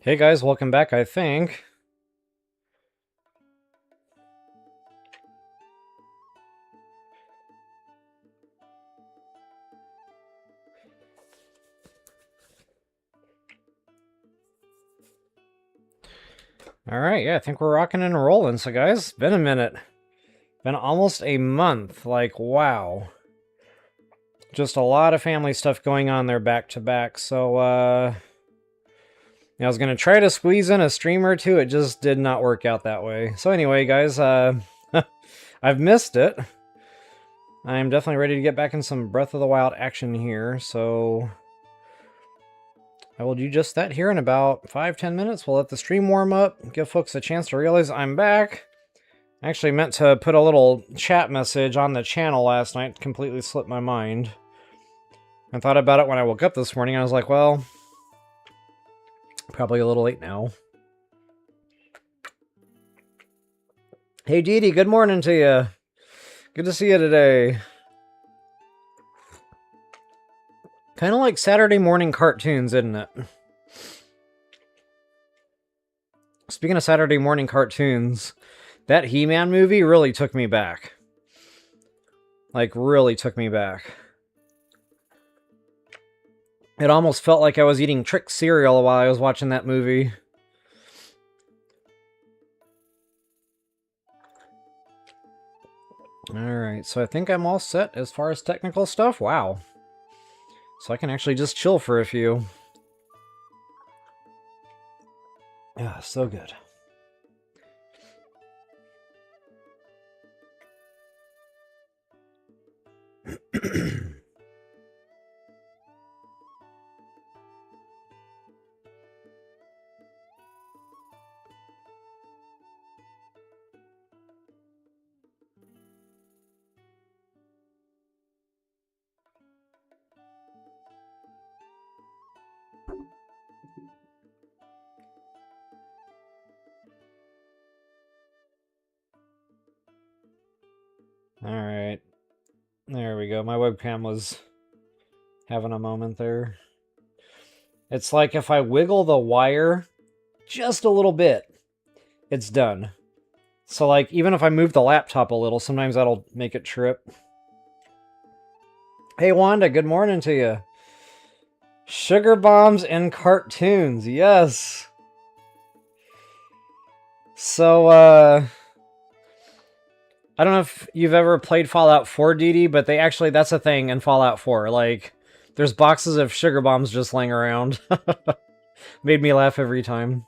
Hey guys, welcome back, I think. Alright, yeah, I think we're rocking and rolling. So guys, been a minute. Been almost a month. Like, wow. Just a lot of family stuff going on there back to back. So, I was gonna try to squeeze in a stream or two. It just did not work out that way. So anyway, guys, I've missed it. I'm definitely ready to get back in some Breath of the Wild action here, so I will do just that here in about 5-10 minutes. We'll let the stream warm up, give folks a chance to realize I'm back. I actually meant to put a little chat message on the channel last night, completely slipped my mind. I thought about it when I woke up this morning, I was like, well, probably a little late now. Hey Dee Dee, good morning to you. Good to see you today. Kind of like Saturday morning cartoons, isn't it? Speaking of Saturday morning cartoons, that He-Man movie really took me back. Like, really took me back. It almost felt like I was eating Trix cereal while I was watching that movie. Alright, so I think I'm all set as far as technical stuff. Wow. So I can actually just chill for a few. Yeah, so good. Alright. There we go. My webcam was having a moment there. It's like if I wiggle the wire just a little bit, it's done. So like, even if I move the laptop a little, sometimes that'll make it trip. Hey Wanda, good morning to you. Sugar bombs and cartoons, yes. So, I don't know if you've ever played Fallout 4, DD, but that's a thing in Fallout 4. Like, there's boxes of sugar bombs just laying around. Made me laugh every time.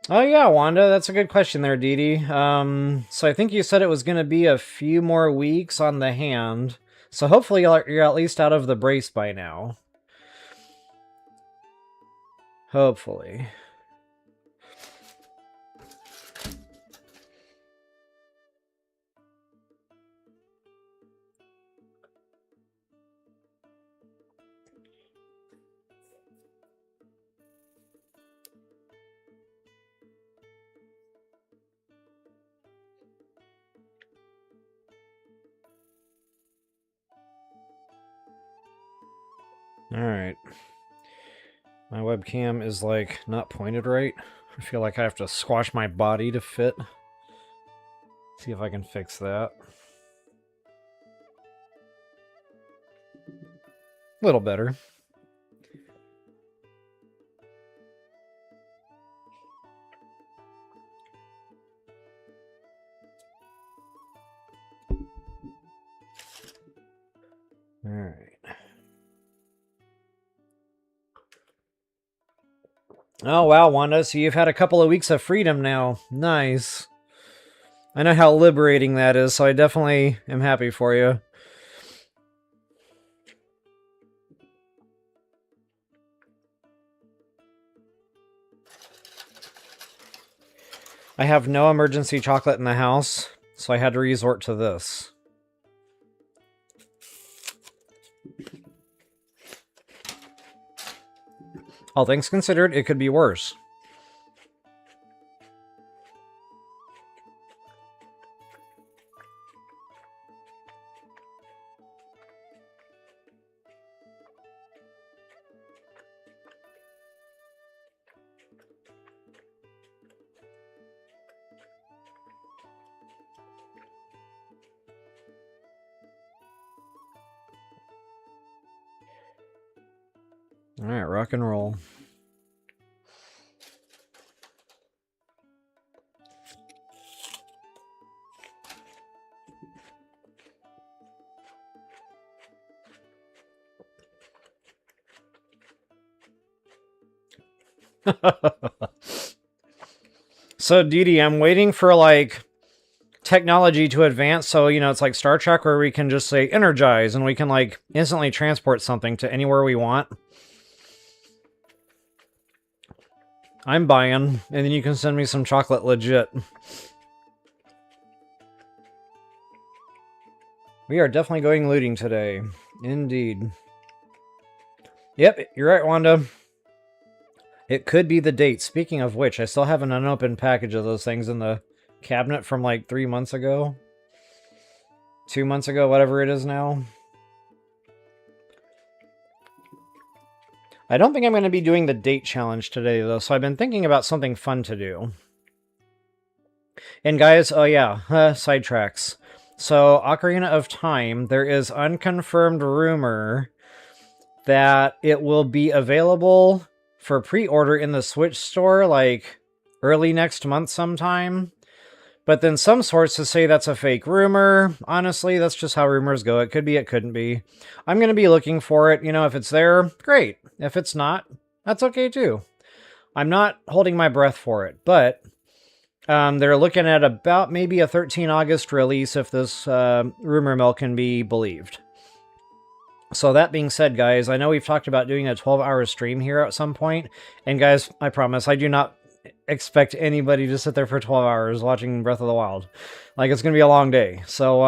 Oh yeah, Wanda, that's a good question there, DD. So I think you said it was going to be a few more weeks on the hand. So hopefully you're at least out of the brace by now. Hopefully. Alright. My webcam is, like, not pointed right. I feel like I have to squash my body to fit. See if I can fix that. A little better. Alright. Oh, wow, Wanda, so you've had a couple of weeks of freedom now. Nice. I know how liberating that is, so I definitely am happy for you. I have no emergency chocolate in the house, so I had to resort to this. All things considered, it could be worse. Alright, rock and roll. So, Didi, I'm waiting for, like, technology to advance, so, you know, it's like Star Trek where we can just say, energize, and we can, like, instantly transport something to anywhere we want. I'm buying, and then you can send me some chocolate legit. We are definitely going looting today. Indeed. Yep, you're right, Wanda. It could be the date. Speaking of which, I still have an unopened package of those things in the cabinet from like 3 months ago. 2 months ago, whatever it is now. I don't think I'm going to be doing the date challenge today, though, so I've been thinking about something fun to do. And guys, oh yeah, sidetracks. So, Ocarina of Time, there is unconfirmed rumor that it will be available for pre-order in the Switch store, like, early next month sometime. But then some sources say that's a fake rumor. Honestly, that's just how rumors go. It could be, it couldn't be. I'm going to be looking for it. You know, if it's there, great. If it's not, that's okay too. I'm not holding my breath for it, but they're looking at about maybe a 13 August release if this rumor mill can be believed. So that being said, guys, I know we've talked about doing a 12-hour stream here at some point. And guys, I promise, I do not expect anybody to sit there for 12 hours watching Breath of the Wild. Like, it's going to be a long day. So,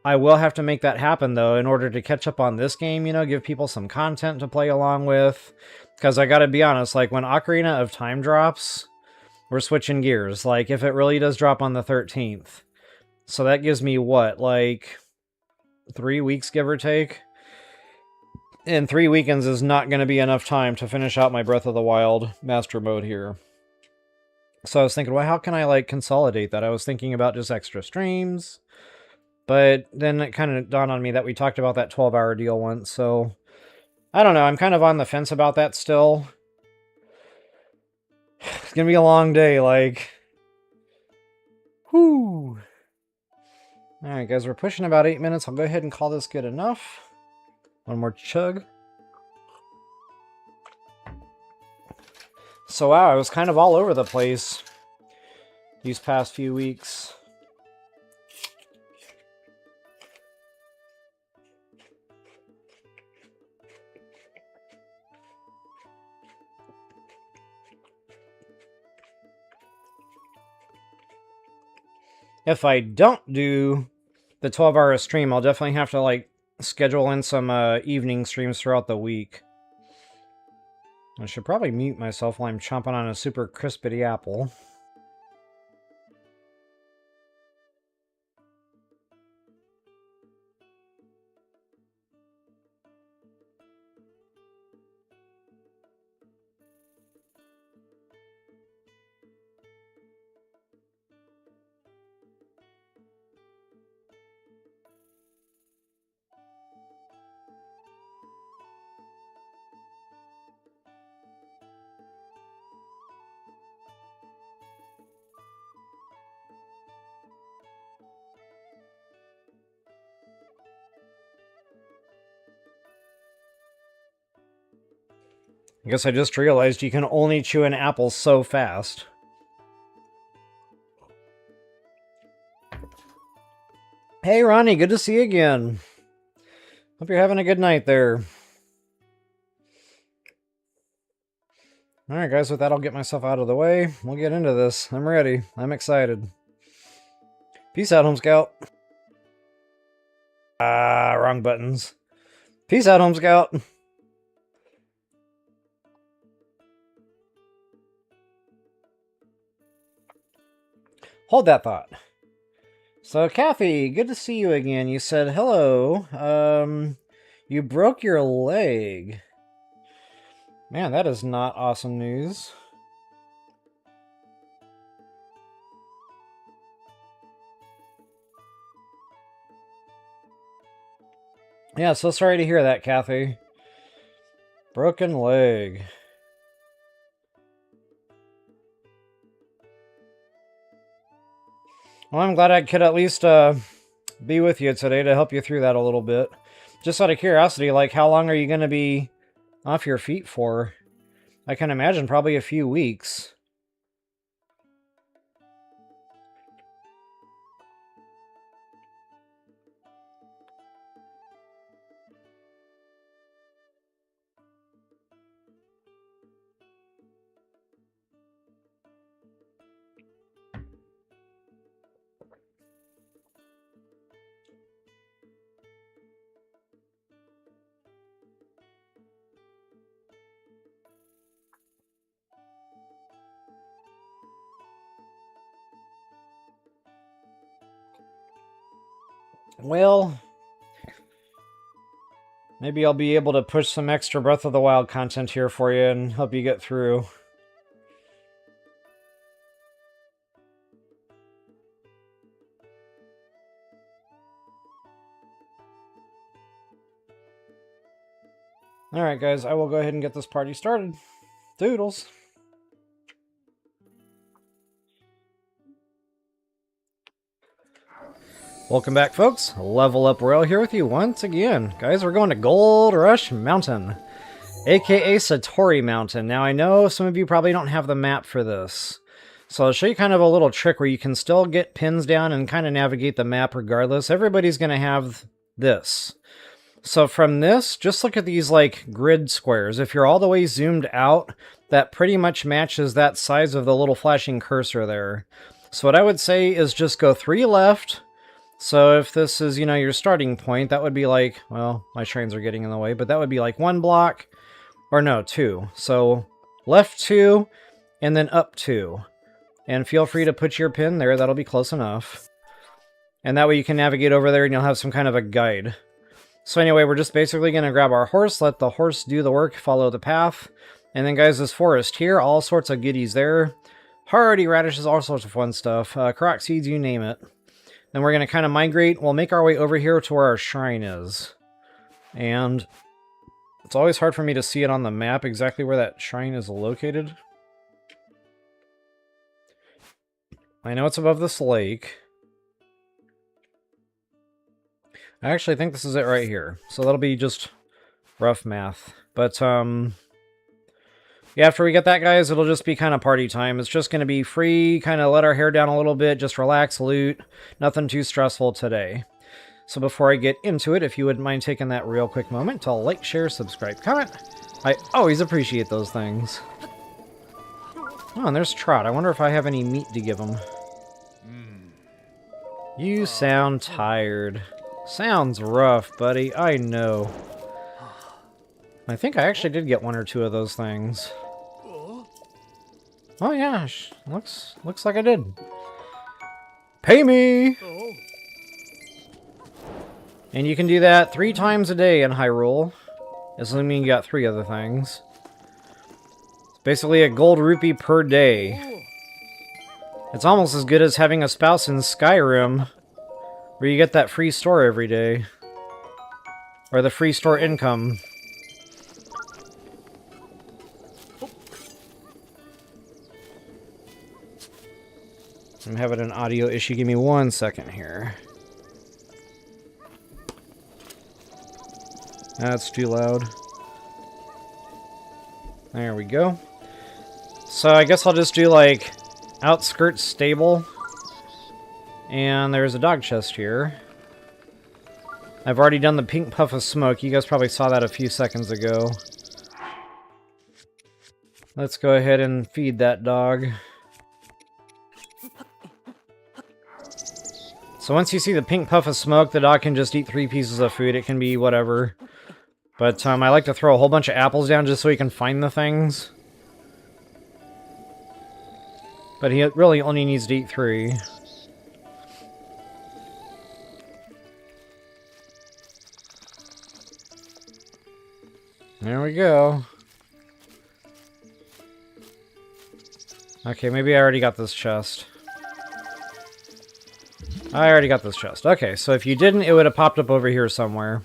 I will have to make that happen, though, in order to catch up on this game, you know, give people some content to play along with. Because I gotta be honest, like, when Ocarina of Time drops, we're switching gears. Like, if it really does drop on the 13th. So that gives me, what, like 3 weeks, give or take? And 3 weekends is not going to be enough time to finish out my Breath of the Wild Master Mode here. So I was thinking, well, how can I, like, consolidate that? I was thinking about just extra streams. But then it kind of dawned on me that we talked about that 12-hour deal once, so I don't know. I'm kind of on the fence about that still. It's going to be a long day, like. Whew. Alright, guys, we're pushing about 8 minutes. I'll go ahead and call this good enough. One more chug. So wow, I was kind of all over the place these past few weeks. If I don't do the 12-hour stream, I'll definitely have to, like, schedule in some evening streams throughout the week. I should probably mute myself while I'm chomping on a super crispity apple. I guess I just realized you can only chew an apple so fast. Hey, Ronnie, good to see you again. Hope you're having a good night there. Alright, guys, with that, I'll get myself out of the way. We'll get into this. I'm ready. I'm excited. Peace out, Home Scout. Ah, wrong buttons. Peace out, Home Scout. Hold that thought. So, Kathy, good to see you again. You said hello. You broke your leg. Man, that is not awesome news. Yeah, so sorry to hear that, Kathy. Broken leg. Well, I'm glad I could at least be with you today to help you through that a little bit. Just out of curiosity, like, how long are you going to be off your feet for? I can imagine probably a few weeks. Well, maybe I'll be able to push some extra Breath of the Wild content here for you and help you get through. Alright guys, I will go ahead and get this party started. Doodles! Welcome back, folks. Level Up Royal here with you once again. Guys, we're going to Gold Rush Mountain, aka Satori Mountain. Now, I know some of you probably don't have the map for this, so I'll show you kind of a little trick where you can still get pins down and kind of navigate the map regardless. Everybody's going to have this. So from this, just look at these like grid squares. If you're all the way zoomed out, that pretty much matches that size of the little flashing cursor there. So what I would say is just go 3 left. So if this is, you know, your starting point, that would be like, well, my shrines are getting in the way, but that would be like 1 block, or no, 2. So left 2, and then up 2. And feel free to put your pin there, that'll be close enough. And that way you can navigate over there and you'll have some kind of a guide. So anyway, we're just basically going to grab our horse, let the horse do the work, follow the path. And then guys, this forest here, all sorts of goodies there. Hearty radishes, all sorts of fun stuff. Koroks seeds, you name it. Then we're going to kind of migrate. We'll make our way over here to where our shrine is. And it's always hard for me to see it on the map exactly where that shrine is located. I know it's above this lake. I actually think this is it right here. So that'll be just rough math. But, yeah, after we get that, guys, it'll just be kind of party time. It's just going to be free, kind of let our hair down a little bit, just relax, loot. Nothing too stressful today. So before I get into it, if you wouldn't mind taking that real quick moment to like, share, subscribe, comment. I always appreciate those things. Oh, and there's Trot. I wonder if I have any meat to give him. You sound tired. Sounds rough, buddy. I know. I think I actually did get 1 or 2 of those things. Oh yeah, looks like I did. Pay me! And you can do that 3 times a day in Hyrule, assuming you got 3 other things. It's basically a gold rupee per day. It's almost as good as having a spouse in Skyrim, where you get that free store every day. Or the free store income. I'm having an audio issue. Give me 1 second here. That's too loud. There we go. So I guess I'll just do like outskirts stable. And there's a dog chest here. I've already done the pink puff of smoke. You guys probably saw that a few seconds ago. Let's go ahead and feed that dog. So once you see the pink puff of smoke, the dog can just eat 3 pieces of food. It can be whatever. But I like to throw a whole bunch of apples down just so he can find the things. But he really only needs to eat 3. There we go. Okay, maybe I already got this chest. I already got this chest. Okay, so if you didn't, it would have popped up over here somewhere.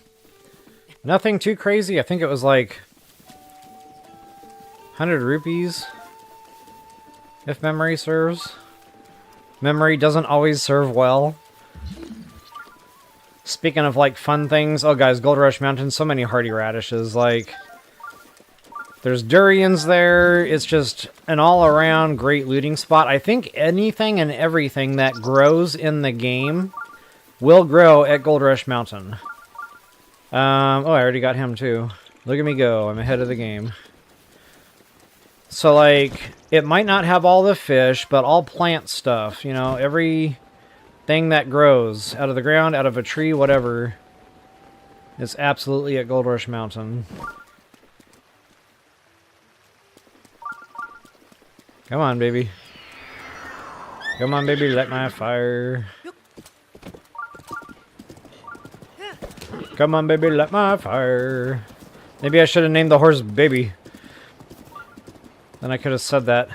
Nothing too crazy. I think it was like 100 rupees. If memory serves. Memory doesn't always serve well. Speaking of, like, fun things. Oh, guys, Gold Rush Mountain, so many Hearty radishes. Like, there's durians there. It's just an all-around great looting spot. I think anything and everything that grows in the game will grow at Gold Rush Mountain. Oh, I already got him, too. Look at me go. I'm ahead of the game. So, like, it might not have all the fish, but all plant stuff. You know, everything that grows out of the ground, out of a tree, whatever, is absolutely at Gold Rush Mountain. Come on, baby. Come on, baby, light my fire. Come on, baby, light my fire. Maybe I should have named the horse Baby. Then I could have said that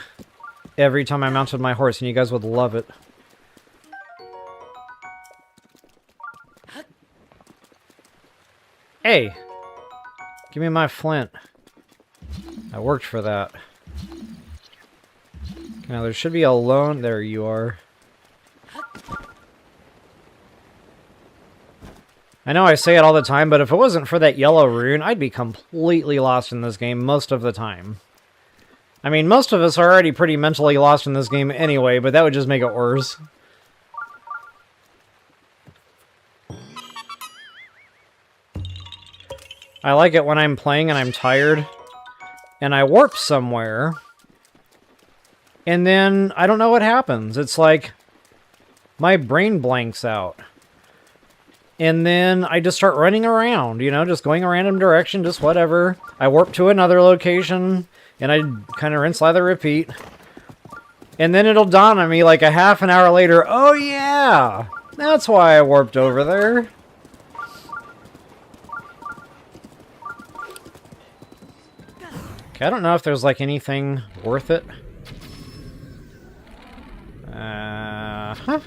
every time I mounted my horse, and you guys would love it. Hey! Give me my flint. I worked for that. Now, there should be a lone... There you are. I know I say it all the time, but if it wasn't for that yellow rune, I'd be completely lost in this game most of the time. I mean, most of us are already pretty mentally lost in this game anyway, but that would just make it worse. I like it when I'm playing and I'm tired, and I warp somewhere, and then I don't know what happens. It's like my brain blanks out. And then I just start running around, you know, just going a random direction, just whatever. I warp to another location, and I kind of rinse, lather, repeat. And then it'll dawn on me like a half an hour later, oh yeah, that's why I warped over there. Okay, I don't know if there's like anything worth it. Huh?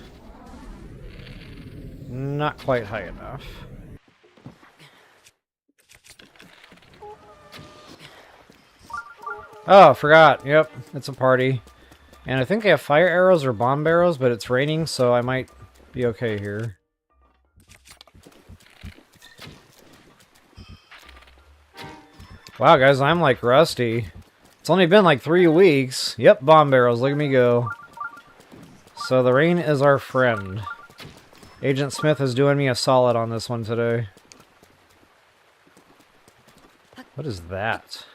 Not quite high enough. Oh, forgot. Yep, it's a party. And I think they have fire arrows or bomb barrels, but it's raining, so I might be okay here. Wow, guys, I'm like rusty. It's only been like 3 weeks. Yep, bomb barrels. Look at me go. So the rain is our friend. Agent Smith is doing me a solid on this one today. What is that?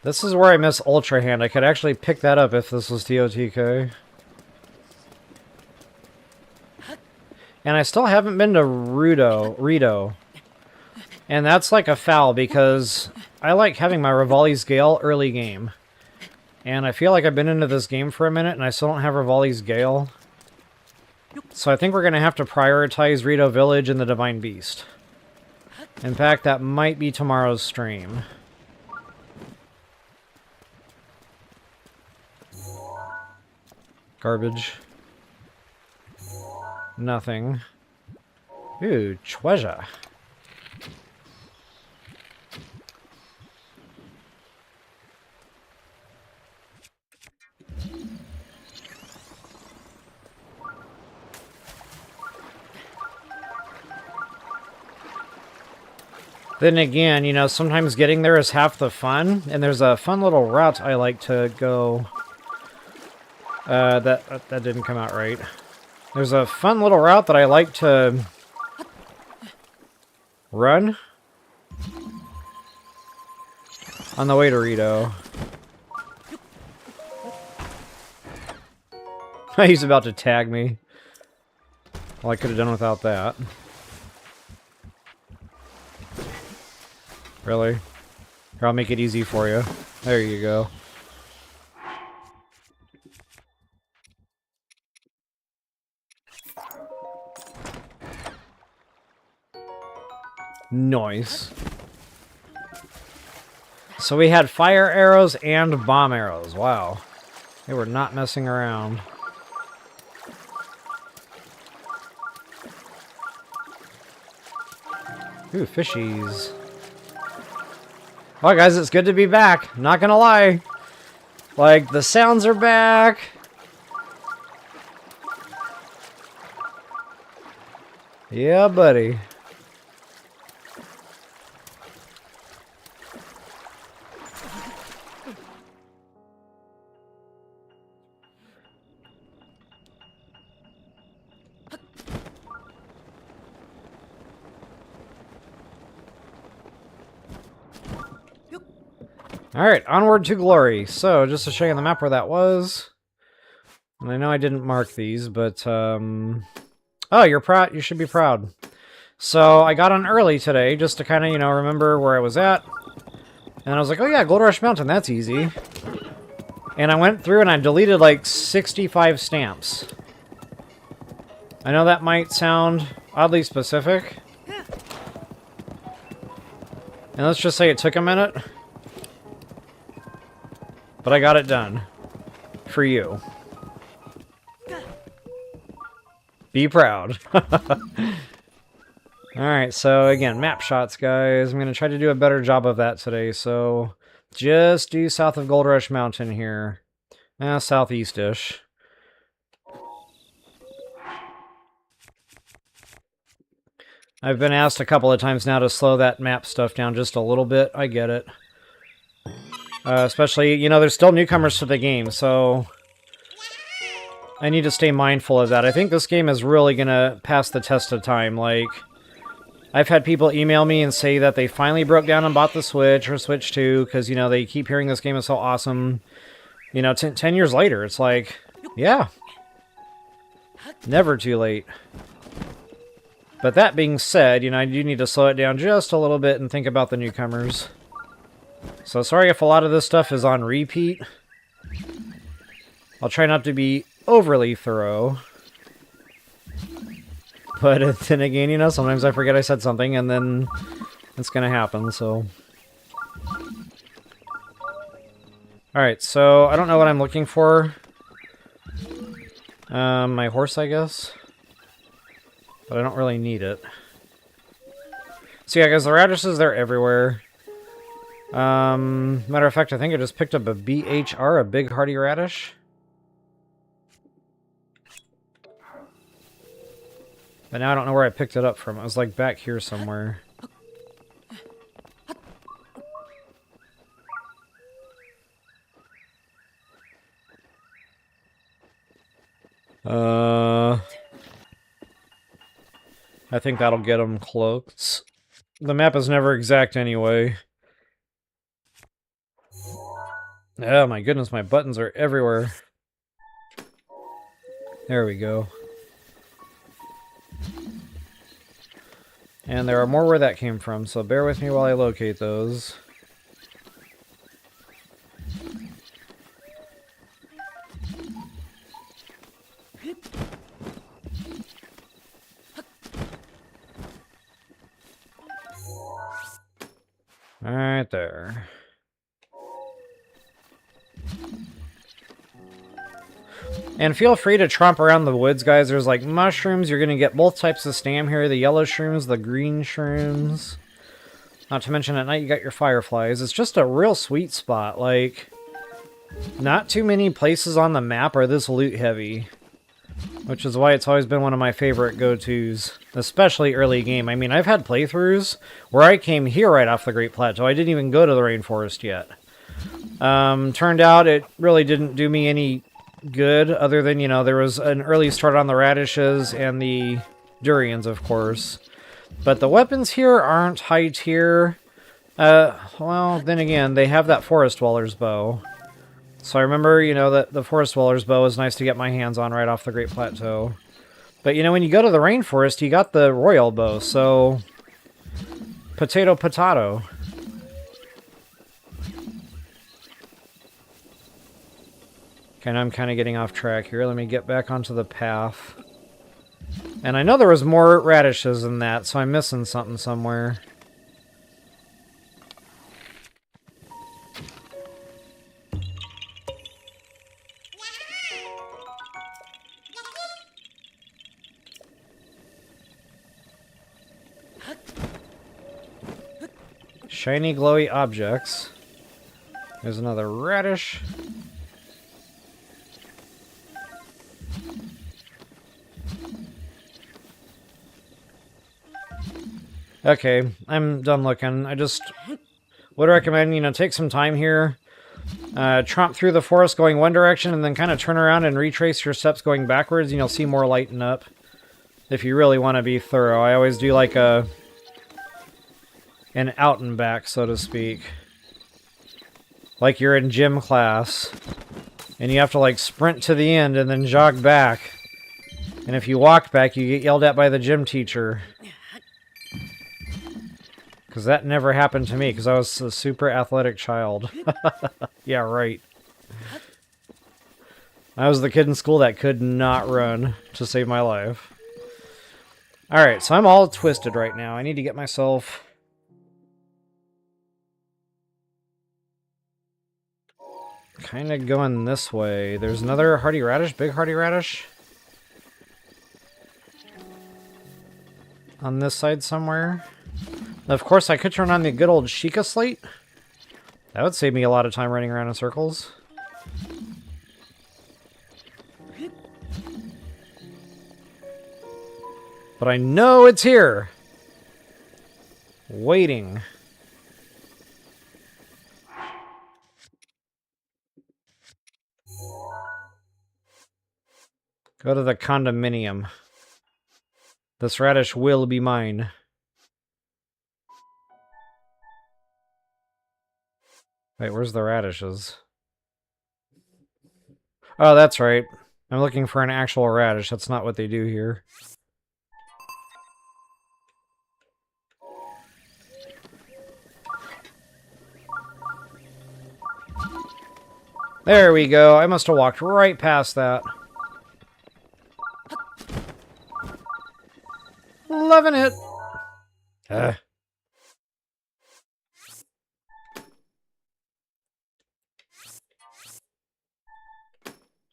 This is where I miss Ultra Hand. I could actually pick that up if this was TOTK. And I still haven't been to Rito. And that's like a foul because I like having my Rivali's Gale early game. And I feel like I've been into this game for a minute and I still don't have Rivali's Gale. So I think we're going to have to prioritize Rito Village and the Divine Beast. In fact, that might be tomorrow's stream. Garbage. Nothing. Ooh, treasure. Then again, you know, sometimes getting there is half the fun, and there's a fun little route I like to go. That didn't come out right. There's a fun little route that I like to run on the way to Rito. He's about to tag me. Well, I could have done without that. Really? Here, I'll make it easy for you. There you go. Nice. So we had fire arrows and bomb arrows. Wow. They were not messing around. Ooh, fishies. Oh, guys, it's good to be back. Not gonna lie. Like, the sounds are back. Yeah, buddy. Alright, onward to glory. So, just to show you on the map where that was. And I know I didn't mark these, but, oh, you're proud. You should be proud. So, I got on early today, just to kind of, you know, remember where I was at. And I was like, oh yeah, Gold Rush Mountain, that's easy. And I went through and I deleted like 65 stamps. I know that might sound oddly specific. And let's just say it took a minute. But I got it done. For you. Be proud. Alright, so again, map shots, guys. I'm going to try to do a better job of that today. So, just due south of Gold Rush Mountain here. Southeast-ish. I've been asked a couple of times now to slow that map stuff down just a little bit. I get it. Especially, you know, there's still newcomers to the game, so I need to stay mindful of that. I think this game is really going to pass the test of time. Like, I've had people email me and say that they finally broke down and bought the Switch or Switch 2 because, you know, they keep hearing this game is so awesome. You know, 10 years later, it's like, yeah, never too late. But that being said, you know, I do need to slow it down just a little bit and think about the newcomers. So sorry if a lot of this stuff is on repeat. I'll try not to be overly thorough. But then again, you know, sometimes I forget I said something and then it's gonna happen, so. Alright, so I don't know what I'm looking for. My horse, I guess. But I don't really need it. So yeah, guys, the radishes, they're everywhere. Matter of fact, I think I just picked up a BHR, a big Hearty radish. But now I don't know where I picked it up from. It was like back here somewhere. I think that'll get them close. The map is never exact anyway. Oh my goodness, my buttons are everywhere. There we go. And there are more where that came from, so bear with me while I locate those. Alright there. And feel free to tromp around the woods, guys. There's like mushrooms. You're going to get both types of stam here. The yellow shrooms, the green shrooms. Not to mention at night you got your fireflies. It's just a real sweet spot. Like, not too many places on the map are this loot heavy. Which is why it's always been one of my favorite go-tos. Especially early game. I mean, I've had playthroughs where I came here right off the Great Plateau. I didn't even go to the rainforest yet. Turned out it really didn't do me any good, other than, you know, there was an early start on the radishes and the durians, of course. But the weapons here aren't high tier. Well, then again, they have that Forest Dweller's bow. So I remember, you know, that the Forest Dweller's bow is nice to get my hands on right off the Great Plateau. But, you know, when you go to the rainforest, you got the Royal bow, so potato, potato. Okay, now I'm kind of getting off track here. Let me get back onto the path. And I know there was more radishes than that, so I'm missing something somewhere. shiny glowy objects. There's another radish. Okay, I'm done looking. I just would recommend, you know, take some time here. Tromp through the forest going one direction and then kind of turn around and retrace your steps going backwards and you'll see more lighten up. If you really want to be thorough. I always do like an out and back, so to speak. Like you're in gym class. And you have to like sprint to the end and then jog back. And if you walk back, you get yelled at by the gym teacher. Because that never happened to me, because I was a super athletic child. Yeah, right. I was the kid in school that could not run to save my life. Alright, so I'm all twisted right now. I need to get myself... kind of going this way. There's another Hearty radish, big Hearty radish. On this side somewhere. Of course, I could turn on the good old Sheikah slate. That would save me a lot of time running around in circles. But I know it's here. Waiting. Go to the condominium. This radish will be mine. Wait, where's the radishes? Oh, that's right. I'm looking for an actual radish. That's not what they do here. There we go. I must have walked right past that. Loving it.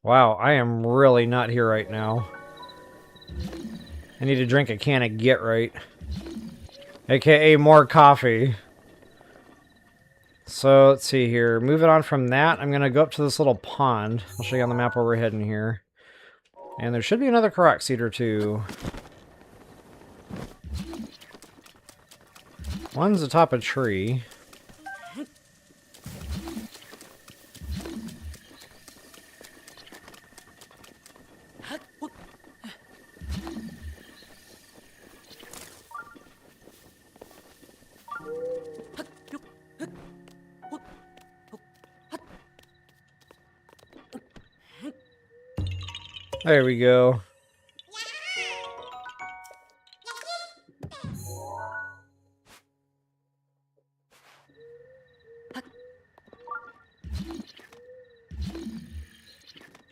Wow, I am really not here right now. I need to drink a can of Get Right. AKA more coffee. So, let's see here. Moving on from that, I'm going to go up to this little pond. I'll show you on the map where we're heading here. And there should be another Koroks seed or two. One's atop a tree. There we go.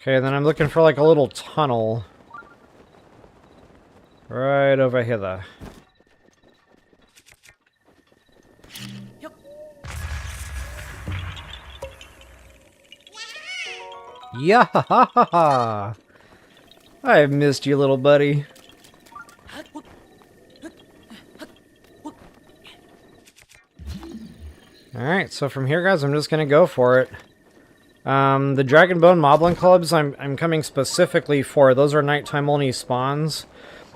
Okay, then I'm looking for like a little tunnel. Right over hither. Yeah, ha ha ha ha! I've missed you, little buddy. Alright, so from here, guys, I'm just gonna go for it. The Dragonbone Moblin clubs I'm coming specifically for. Those are nighttime only spawns.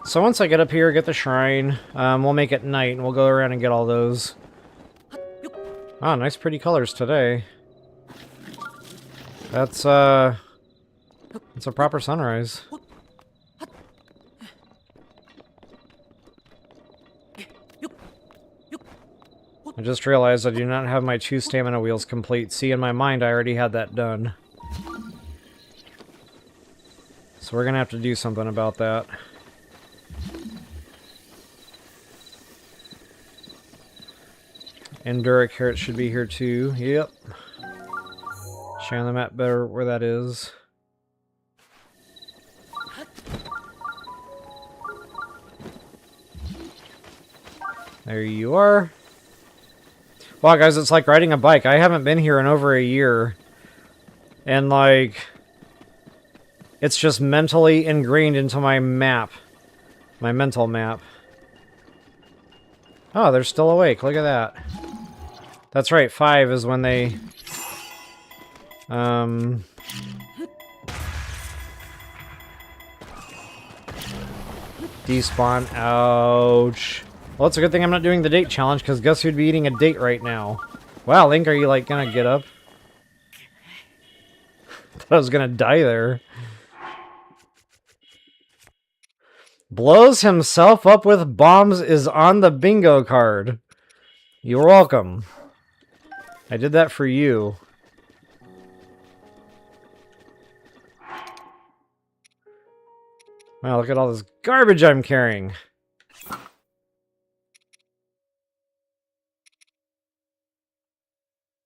So once I get up here, get the shrine, we'll make it night, and we'll go around and get all those. Ah, nice pretty colors today. That's a proper sunrise. I just realized I do not have my 2 stamina wheels complete. See, in my mind, I already had that done. So we're gonna have to do something about that. Endura carrot should be here too. Yep. Show on the map better where that is. There you are. Wow, guys, it's like riding a bike. I haven't been here in over a year. And, like, it's just mentally ingrained into my map. My mental map. Oh, they're still awake. Look at that. That's right, 5 is when they... Despawn. Ouch. Well, it's a good thing I'm not doing the date challenge, because guess who'd be eating a date right now? Wow, Link, are you, like, gonna get up? Thought I was gonna die there. Blows himself up with bombs is on the bingo card. You're welcome. I did that for you. Wow, look at all this garbage I'm carrying.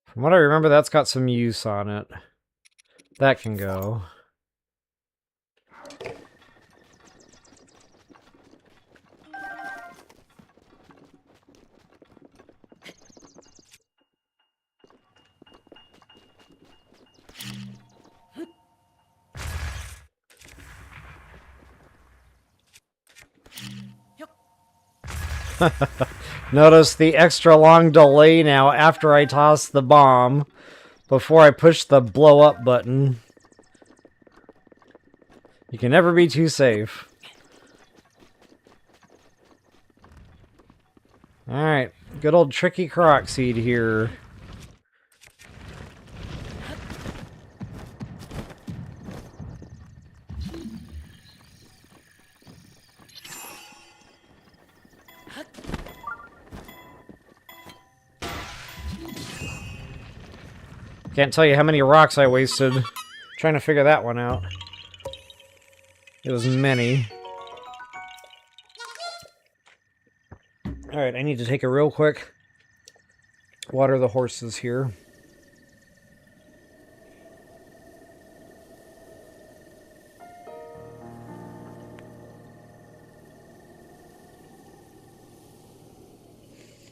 From what I remember, that's got some use on it. That can go. Notice the extra long delay now after I toss the bomb before I push the blow up button. You can never be too safe. Alright, good old tricky Korok seed here. Can't tell you how many rocks I wasted trying to figure that one out. It was many. Alright, I need to take a real quick water the horses here.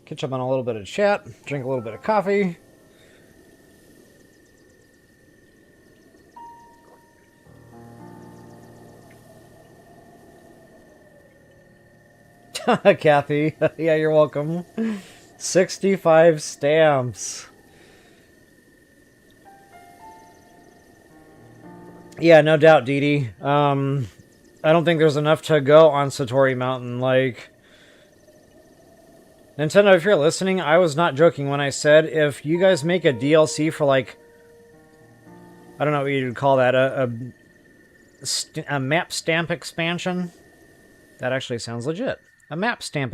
Catch up on a little bit of chat, drink a little bit of coffee. Kathy, yeah, you're welcome. 65 stamps. Yeah, no doubt, Dee Dee. I don't think there's enough to go on Satori Mountain. Like, Nintendo, if you're listening, I was not joking when I said if you guys make a DLC for, like, I don't know what you'd call that, a map stamp expansion. That actually sounds legit. A map stamp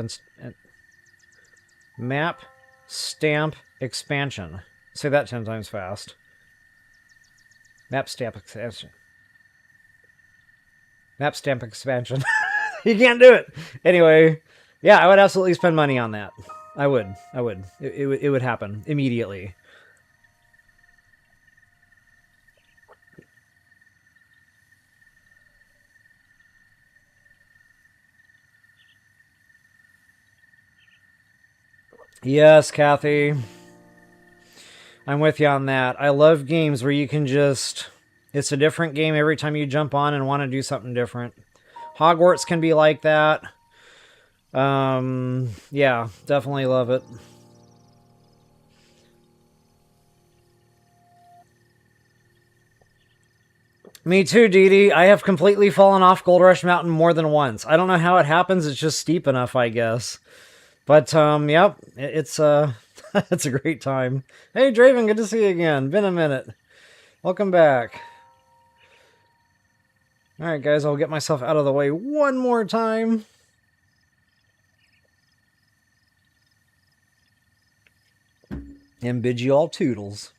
map stamp expansion. Say that 10 times fast. Map stamp expansion. Map stamp expansion. You can't do it. Anyway, yeah, I would absolutely spend money on that. I would. It would happen immediately. Yes, Kathy. I'm with you on that. I love games where you can just... It's a different game every time you jump on and want to do something different. Hogwarts can be like that. Yeah, definitely love it. Me too, Dee Dee. I have completely fallen off Gold Rush Mountain more than once. I don't know how it happens. It's just steep enough, I guess. But, yep, it's, it's a great time. Hey, Draven, good to see you again. Been a minute. Welcome back. Alright, guys, I'll get myself out of the way one more time. And bid you all toodles.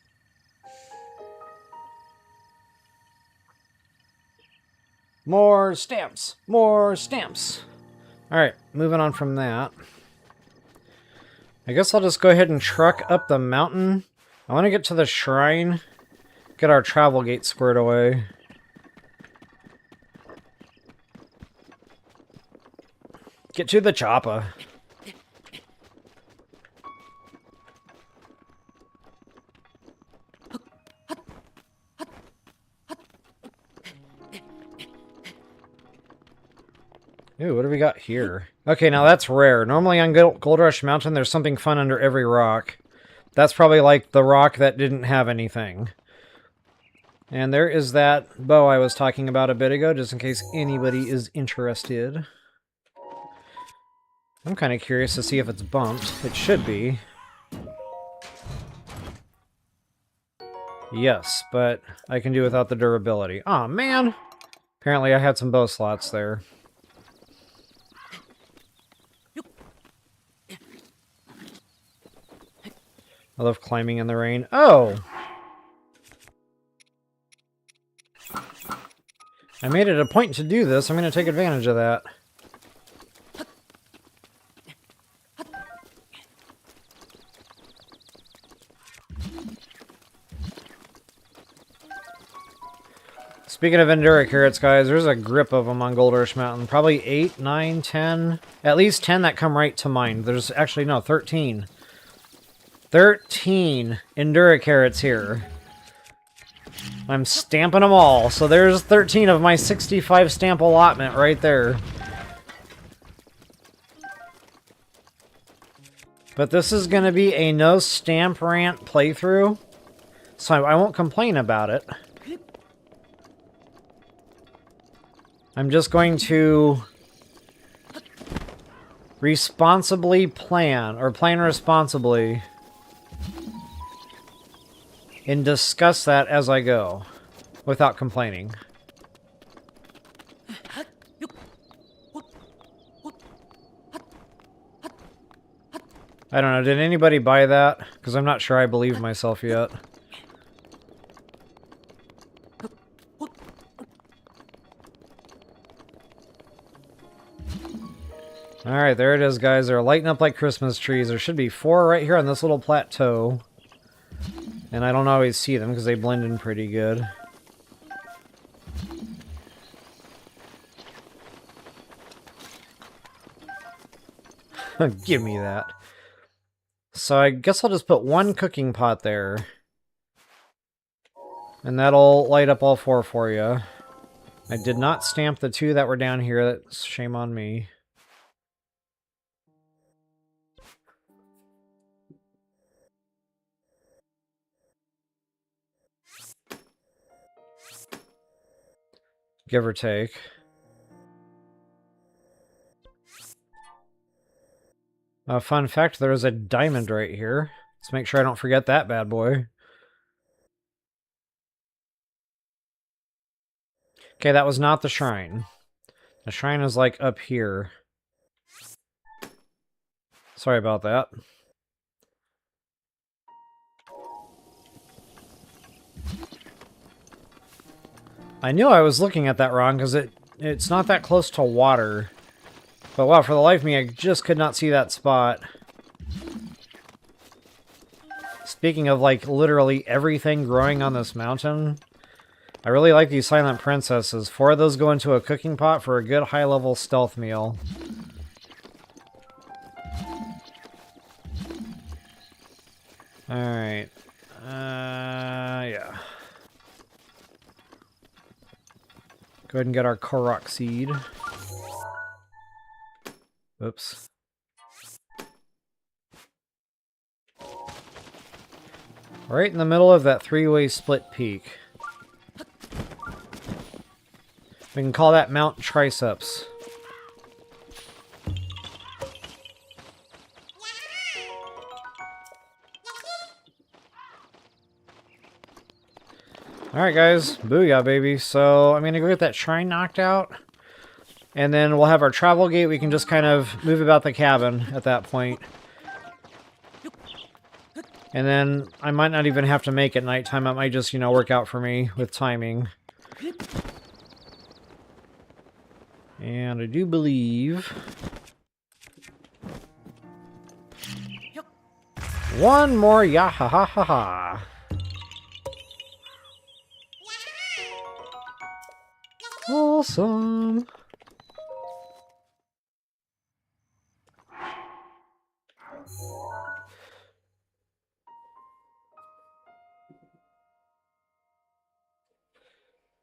More stamps! More stamps! Alright, moving on from that. I guess I'll just go ahead and truck up the mountain. I want to get to the shrine. Get our travel gate squared away. Get to the choppa. Ooh, what do we got here? Okay, now that's rare. Normally on Gold Rush Mountain, there's something fun under every rock. That's probably like the rock that didn't have anything. And there is that bow I was talking about a bit ago, just in case anybody is interested. I'm kind of curious to see if it's bumped. It should be. Yes, but I can do without the durability. Aw, man! Apparently I had some bow slots there. I love climbing in the rain. Oh! I made it a point to do this. I'm going to take advantage of that. Speaking of Endura carrots, guys, there's a grip of them on Gold Rush Mountain. Probably 8, 9, 10. At least 10 that come right to mind. There's actually, no, 13. 13 Endura carrots here. I'm stamping them all. So there's 13 of my 65 stamp allotment right there. But this is going to be a no stamp rant playthrough. So I won't complain about it. I'm just going to responsibly plan, or plan responsibly, and discuss that as I go, without complaining. I don't know, did anybody buy that? Because I'm not sure I believe myself yet. Alright, there it is, guys. They're lighting up like Christmas trees. There should be 4 right here on this little plateau. And I don't always see them because they blend in pretty good. Give me that. So I guess I'll just put 1 cooking pot there. And that'll light up all 4 for you. I did not stamp the 2 that were down here. That's shame on me. Give or take. Fun fact, there is a diamond right here. Let's make sure I don't forget that bad boy. Okay, that was not the shrine. The shrine is like up here. Sorry about that. I knew I was looking at that wrong because it's not that close to water. But wow, for the life of me, I just could not see that spot. Speaking of, like, literally everything growing on this mountain, I really like these silent princesses. 4 of those go into a cooking pot for a good high-level stealth meal. Alright. Yeah. Go ahead and get our Koroks seed. Oops. Right in the middle of that 3-way split peak. We can call that Mount Triceps. Alright guys, booyah baby. So I'm going to go get that shrine knocked out. And then we'll have our travel gate. We can just kind of move about the cabin at that point. And then I might not even have to make it nighttime. It might just, you know, work out for me with timing. And I do believe... 1 more yahahaha. Awesome.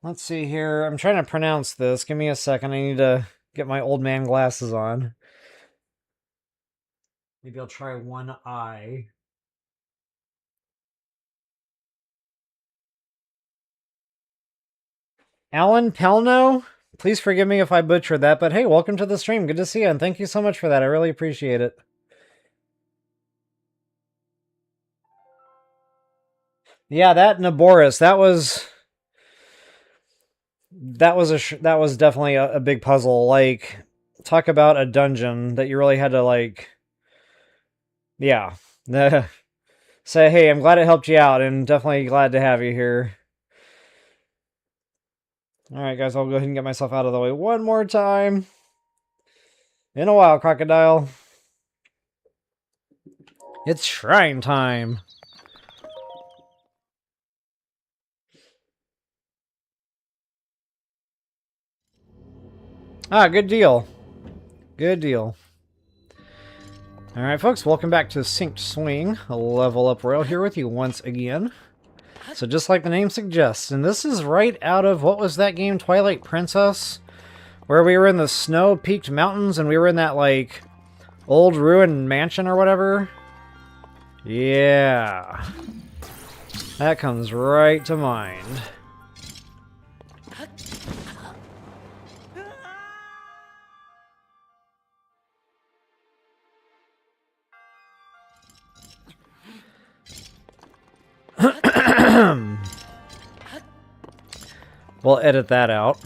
Let's see here. I'm trying to pronounce this. Give me a second. I need to get my old man glasses on. Maybe I'll try one eye. Alan Pelno? Please forgive me if I butchered that, but hey, welcome to the stream. Good to see you, and thank you so much for that. I really appreciate it. Yeah, that Naboris, that was definitely a big puzzle. Like, talk about a dungeon that you really had to, like, yeah. Say, hey, I'm glad it helped you out, and definitely glad to have you here. Alright, guys, I'll go ahead and get myself out of the way one more time. In a while, Crocodile. It's shrine time. Ah, good deal. Good deal. Alright, folks, welcome back to Synced Swing. A level up royal here with you once again. So just like the name suggests, and this is right out of, what was that game, Twilight Princess? Where we were in the snow-peaked mountains and we were in that, like, old ruined mansion or whatever. Yeah. That comes right to mind. We'll edit that out.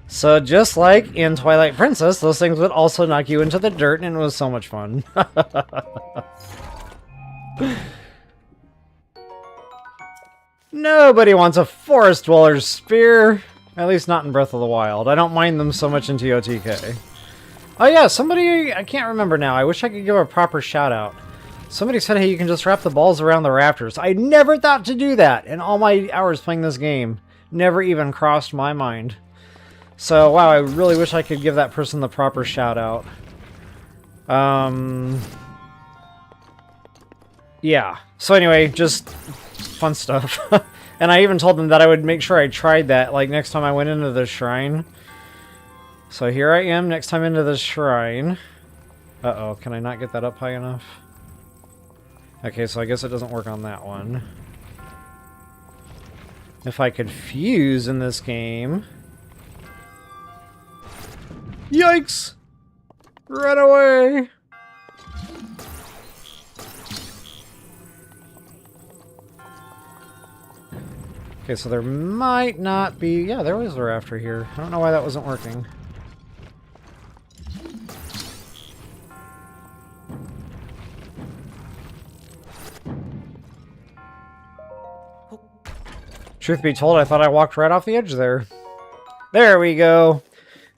So just like in Twilight Princess, those things would also knock you into the dirt, and it was so much fun. Nobody wants a Forest Dweller's Spear. At least not in Breath of the Wild. I don't mind them so much in TOTK. Oh yeah, somebody, I can't remember now. I wish I could give a proper shout out. Somebody said, hey, you can just wrap the balls around the rafters. I never thought to do that in all my hours playing this game. Never even crossed my mind. So, wow, I really wish I could give that person the proper shout out. Yeah. So anyway, just fun stuff. And I even told them that I would make sure I tried that, like, next time I went into the shrine. So here I am, next time into the shrine. Uh-oh, can I not get that up high enough? Okay, so I guess it doesn't work on that one. If I could fuse in this game... Yikes! Run away! Okay, so there might not be... Yeah, there was a rafter here. I don't know why that wasn't working. Truth be told, I thought I walked right off the edge there. There we go!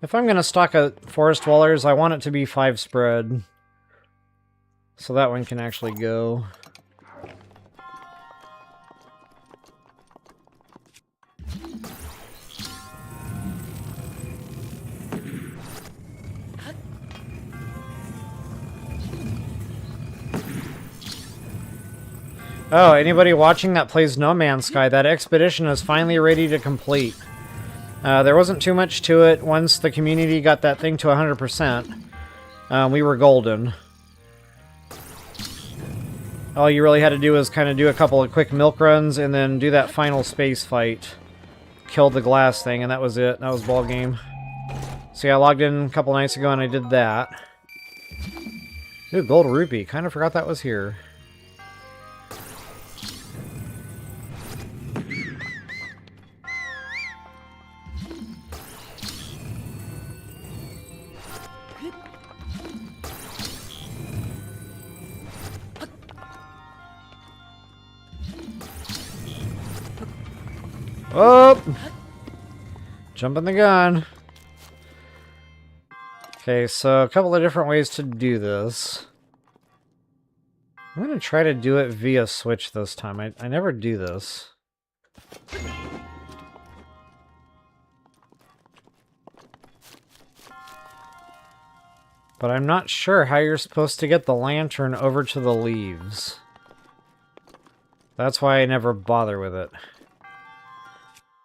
If I'm going to stock a Forest Dwellers, I want it to be 5 spread. So that one can actually go. Oh, anybody watching that plays No Man's Sky, that expedition is finally ready to complete. There wasn't too much to it. Once the community got that thing to 100%, we were golden. All you really had to do was kind of do a couple of quick milk runs and then do that final space fight. Kill the glass thing, and that was it. That was ball game. See, I logged in a couple nights ago and I did that. Ooh, gold rupee. Kind of forgot that was here. Oh! Jumping the gun. Okay, so a couple of different ways to do this. I'm going to try to do it via Switch this time. I never do this. But I'm not sure how you're supposed to get the lantern over to the leaves. That's why I never bother with it.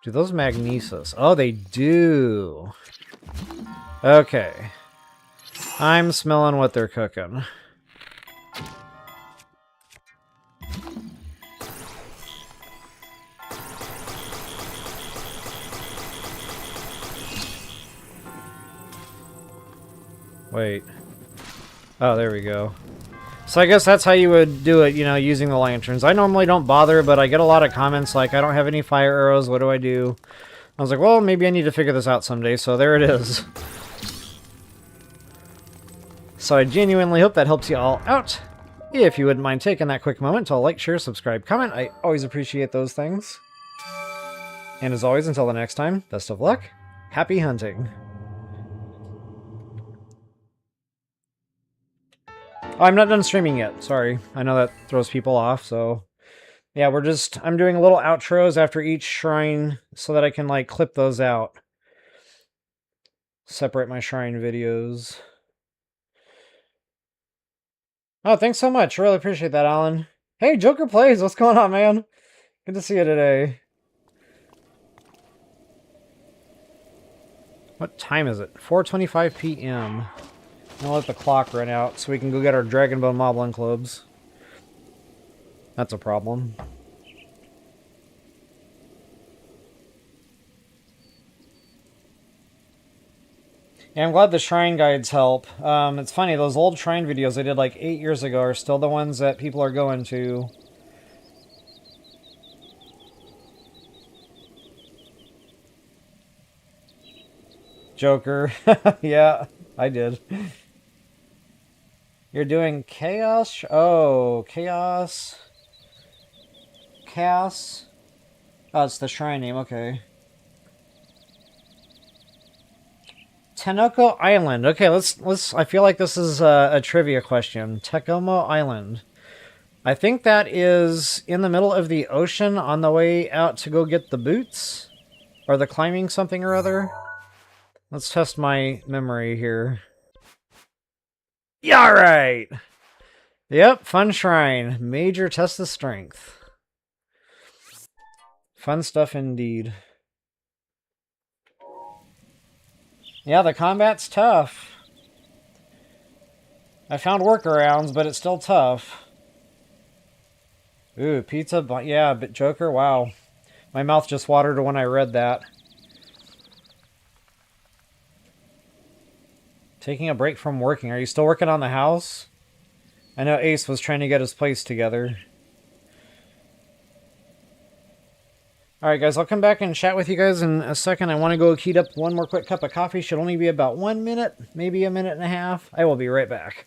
Do those magnesis? Oh, they do. Okay. I'm smelling what they're cooking. Wait. Oh, there we go. So I guess that's how you would do it, you know, using the lanterns. I normally don't bother, but I get a lot of comments like, I don't have any fire arrows, what do I do? I was like, well, maybe I need to figure this out someday, so there it is. So I genuinely hope that helps you all out. If you wouldn't mind taking that quick moment to like, share, subscribe, comment, I always appreciate those things. And as always, until the next time, best of luck, happy hunting. Oh, I'm not done streaming yet, sorry. I know that throws people off, so... Yeah, I'm doing little outros after each shrine so that I can, like, clip those out. Separate my shrine videos. Oh, thanks so much. Really appreciate that, Alan. Hey, Joker Plays, what's going on, man? Good to see you today. What time is it? 4:25 p.m. I'll let the clock run out so we can go get our Dragonbone Moblin clubs. That's a problem. Yeah, I'm glad the shrine guides help. It's funny, those old shrine videos I did like 8 years ago are still the ones that people are going to. Joker. Yeah, I did. You're doing Chaos? Oh, Chaos. Chaos? Oh, it's the shrine name, okay. Tenoko Island. Okay, let's I feel like this is a trivia question. Tekomo Island. I think that is in the middle of the ocean on the way out to go get the boots? Or the climbing something or other? Let's test my memory here. Yeah, alright! Yep, fun shrine. Major test of strength. Fun stuff indeed. Yeah, the combat's tough. I found workarounds, but it's still tough. Ooh, pizza, yeah, but Joker, wow. My mouth just watered when I read that. Taking a break from working. Are you still working on the house? I know Ace was trying to get his place together. Alright guys, I'll come back and chat with you guys in a second. I want to go heat up one more quick cup of coffee. Should only be about 1 minute, maybe a minute and a half. I will be right back.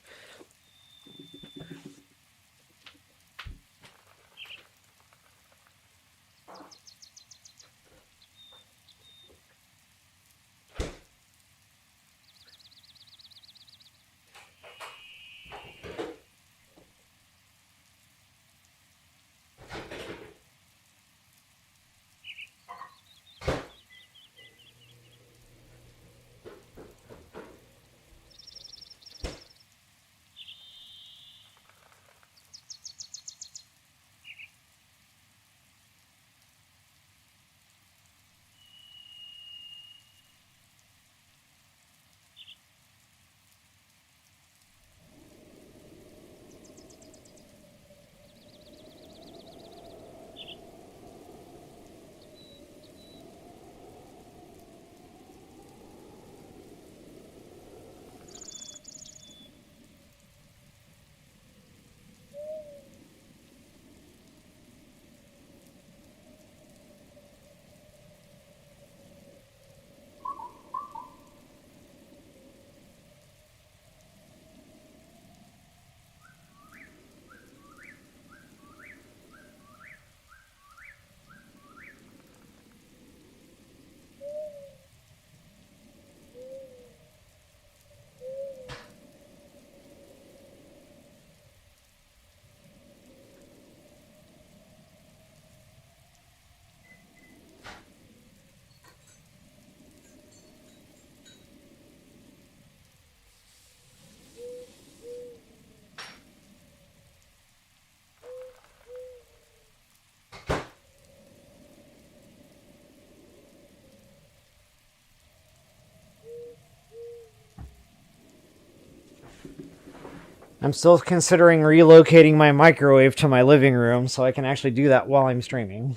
I'm still considering relocating my microwave to my living room so I can actually do that while I'm streaming.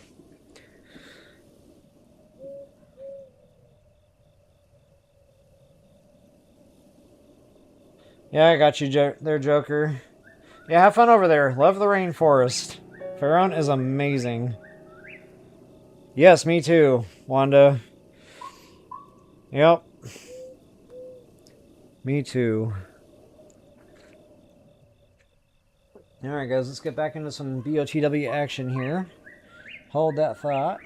Yeah, I got you there, Joker. Yeah, have fun over there. Love the rainforest. Faerun is amazing. Yes, me too, Wanda. Yep. Me too. Alright guys, let's get back into some BOTW action here. Hold that thought.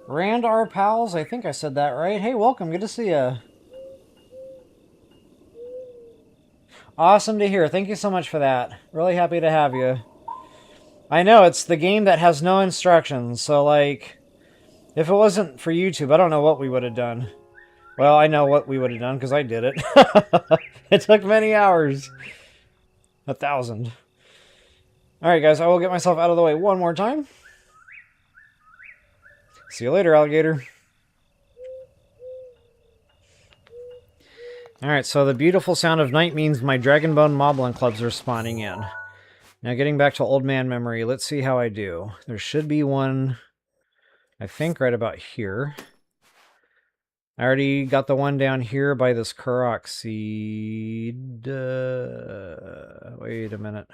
Rand our pals, I think I said that right. Hey, welcome, good to see ya. Awesome to hear, thank you so much for that. Really happy to have you. I know, it's the game that has no instructions, so like, if it wasn't for YouTube, I don't know what we would have done. Well, I know what we would have done, because I did it. It took many hours. 1,000. Alright guys, I will get myself out of the way one more time. See you later, alligator. Alright, so the beautiful sound of night means my Dragonbone Moblin clubs are spawning in. Now getting back to old man memory, let's see how I do. There should be one, I think, right about here. I already got the one down here by this Koroks seed. Wait a minute.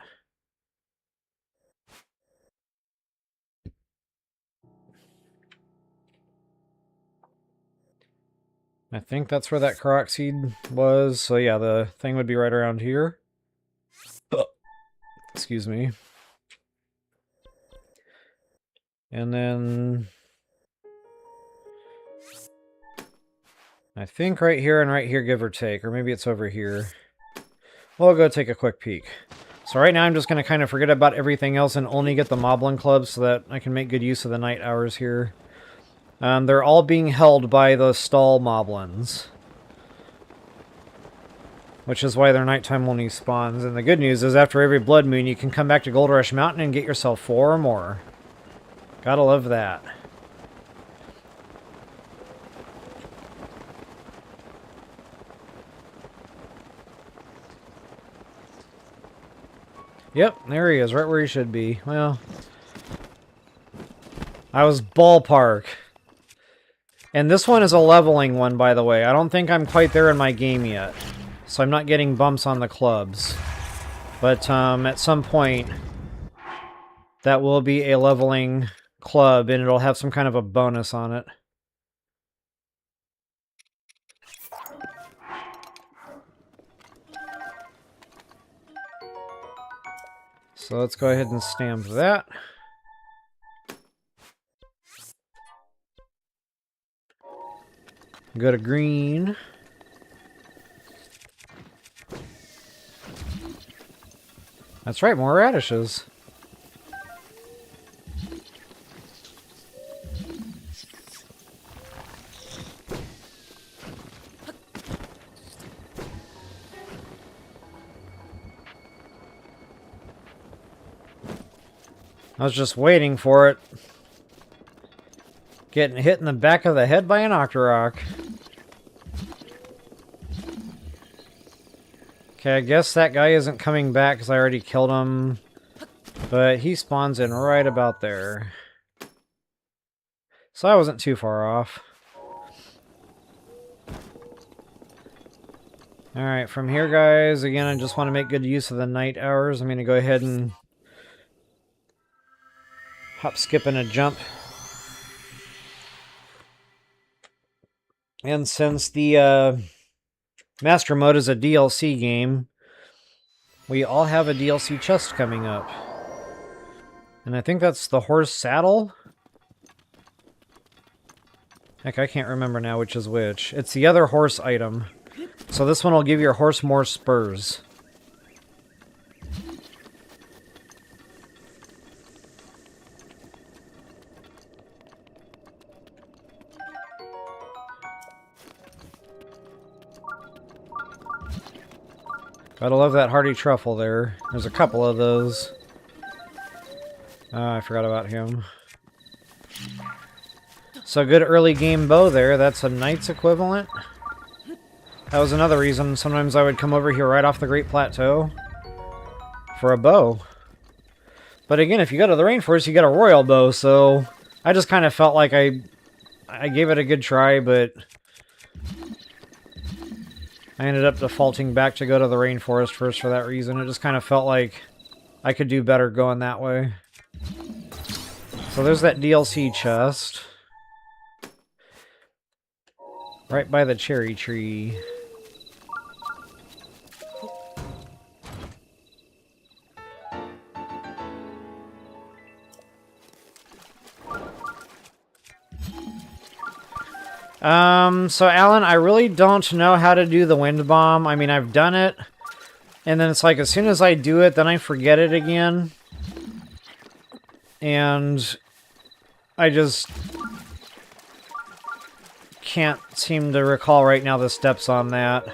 I think that's where that Koroks seed was. So yeah, the thing would be right around here. Excuse me. And then I think right here and right here, give or take. Or maybe it's over here. We'll go take a quick peek. So right now I'm just going to kind of forget about everything else and only get the Moblin clubs so that I can make good use of the night hours here. They're all being held by the stall Moblins, which is why their nighttime only spawns. And the good news is after every blood moon you can come back to Gold Rush Mountain and get yourself 4 or more. Gotta love that. Yep, there he is, right where he should be. Well, I was ballpark. And this one is a leveling one, by the way. I don't think I'm quite there in my game yet. So I'm not getting bumps on the clubs. But at some point, that will be a leveling club, and it'll have some kind of a bonus on it. So let's go ahead and stamp that. Go to green. That's right, more radishes. I was just waiting for it. Getting hit in the back of the head by an Octorok. Okay, I guess that guy isn't coming back because I already killed him. But he spawns in right about there. So I wasn't too far off. Alright, from here, guys, again, I just want to make good use of the night hours. I'm going to go ahead and hop, skip, and a jump. And since the Master Mode is a DLC game, we all have a DLC chest coming up. And I think that's the horse saddle? Heck, I can't remember now which is which. It's the other horse item. So this one will give your horse more spurs. Gotta love that Hearty truffle there. There's a couple of those. I forgot about him. So good early game bow there. That's a knight's equivalent. That was another reason sometimes I would come over here right off the Great Plateau for a bow. But again, if you go to the rainforest, you get a royal bow, so I just kind of felt like I gave it a good try, but I ended up defaulting back to go to the rainforest first for that reason. It just kind of felt like I could do better going that way. So there's that DLC chest. Right by the cherry tree. So Alan, I really don't know how to do the wind bomb. I mean, I've done it, and then it's like, as soon as I do it, then I forget it again. And I just can't seem to recall right now the steps on that.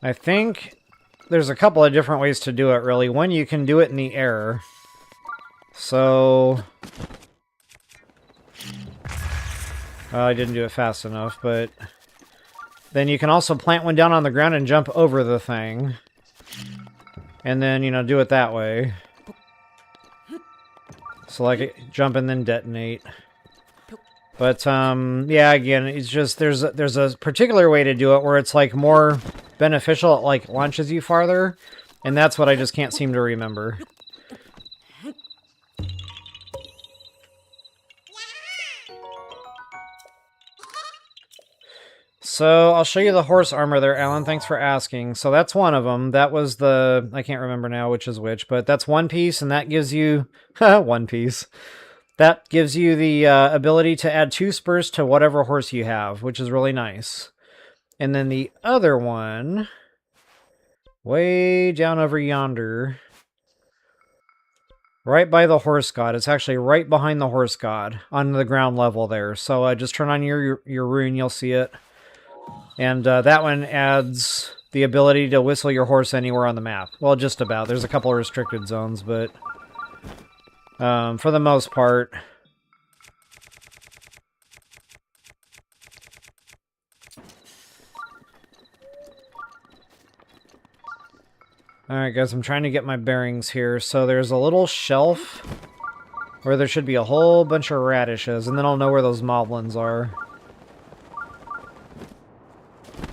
I think there's a couple of different ways to do it, really. One, you can do it in the air. So... I didn't do it fast enough, but... Then you can also plant one down on the ground and jump over the thing. And then, you know, do it that way. So, like, jump and then detonate. But, yeah, again, it's just, there's a particular way to do it where it's, like, more beneficial. It, like, launches you farther. And that's what I just can't seem to remember. So, I'll show you the horse armor there, Alan. Thanks for asking. So, that's one of them. That was the... I can't remember now which is which, but that's one piece, and that gives you... one piece. That gives you the ability to add 2 spurs to whatever horse you have, which is really nice. And then the other one... way down over yonder... right by the horse god. It's actually right behind the horse god, on the ground level there. So, just turn on your rune, you'll see it. And that one adds the ability to whistle your horse anywhere on the map. Well, just about. There's a couple of restricted zones, but for the most part... Alright guys, I'm trying to get my bearings here. So there's a little shelf where there should be a whole bunch of radishes, and then I'll know where those moblins are.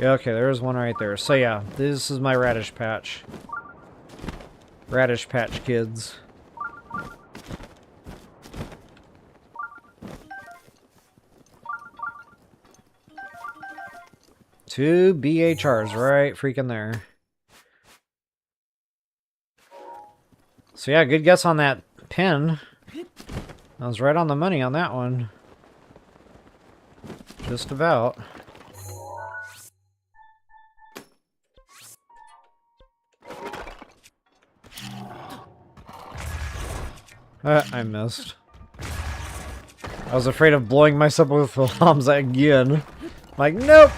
Yeah, okay, there's one right there. So yeah, this is my radish patch. Radish Patch Kids. Two BHRs right freaking there. So yeah, good guess on that pin. I was right on the money on that one. Just about. I missed. I was afraid of blowing myself with the bombs again. Like, nope!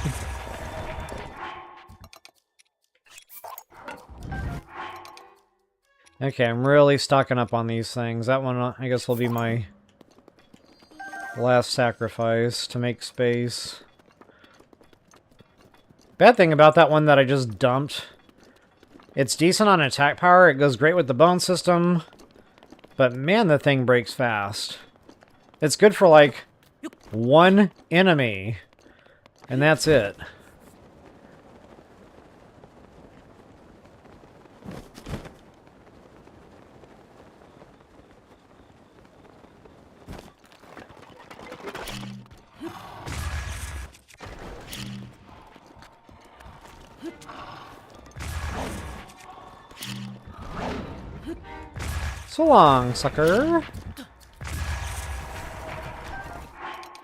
Okay, I'm really stocking up on these things. That one, I guess, will be my last sacrifice to make space. Bad thing about that one that I just dumped, it's decent on attack power, it goes great with the bone system, but man, the thing breaks fast. It's good for, like, one enemy, and that's it. So long, sucker.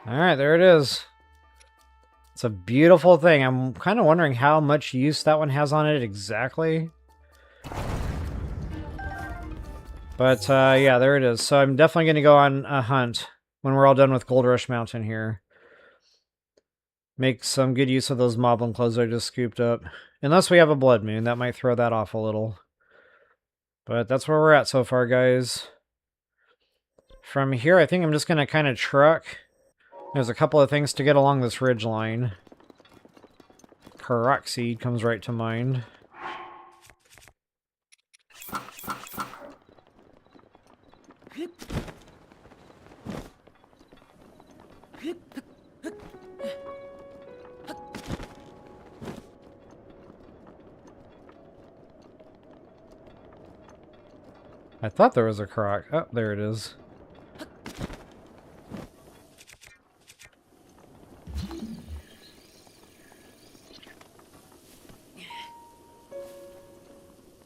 Alright, there it is. It's a beautiful thing. I'm kind of wondering how much use that one has on it exactly. But, yeah, there it is. So I'm definitely going to go on a hunt when we're all done with Gold Rush Mountain here. Make some good use of those Moblin clothes I just scooped up. Unless we have a Blood Moon, that might throw that off a little. But that's where we're at so far, guys. From here, I think I'm just going to kind of truck. There's a couple of things to get along this ridge line. Koroks seed comes right to mind. I thought there was a Korok. Oh, there it is.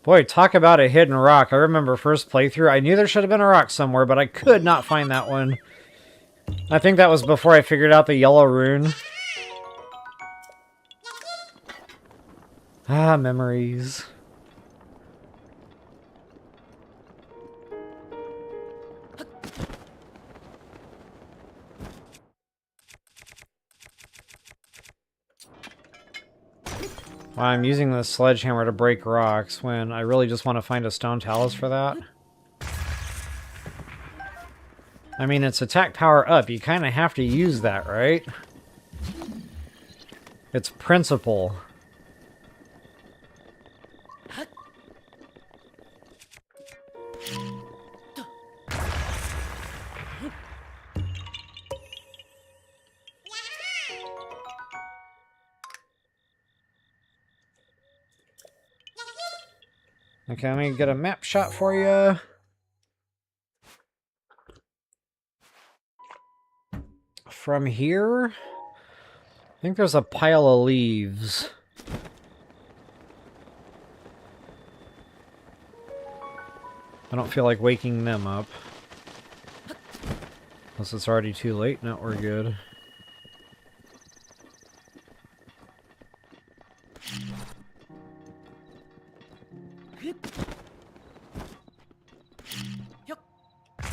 Boy, talk about a hidden rock. I remember first playthrough, I knew there should have been a rock somewhere, but I could not find that one. I think that was before I figured out the yellow rune. Ah, memories. Wow, I'm using the sledgehammer to break rocks when I really just want to find a stone talus for that. I mean, it's attack power up. You kind of have to use that, right? It's principle. Okay, let me get a map shot for you. From here, I think there's a pile of leaves. I don't feel like waking them up. Unless it's already too late. No, we're good.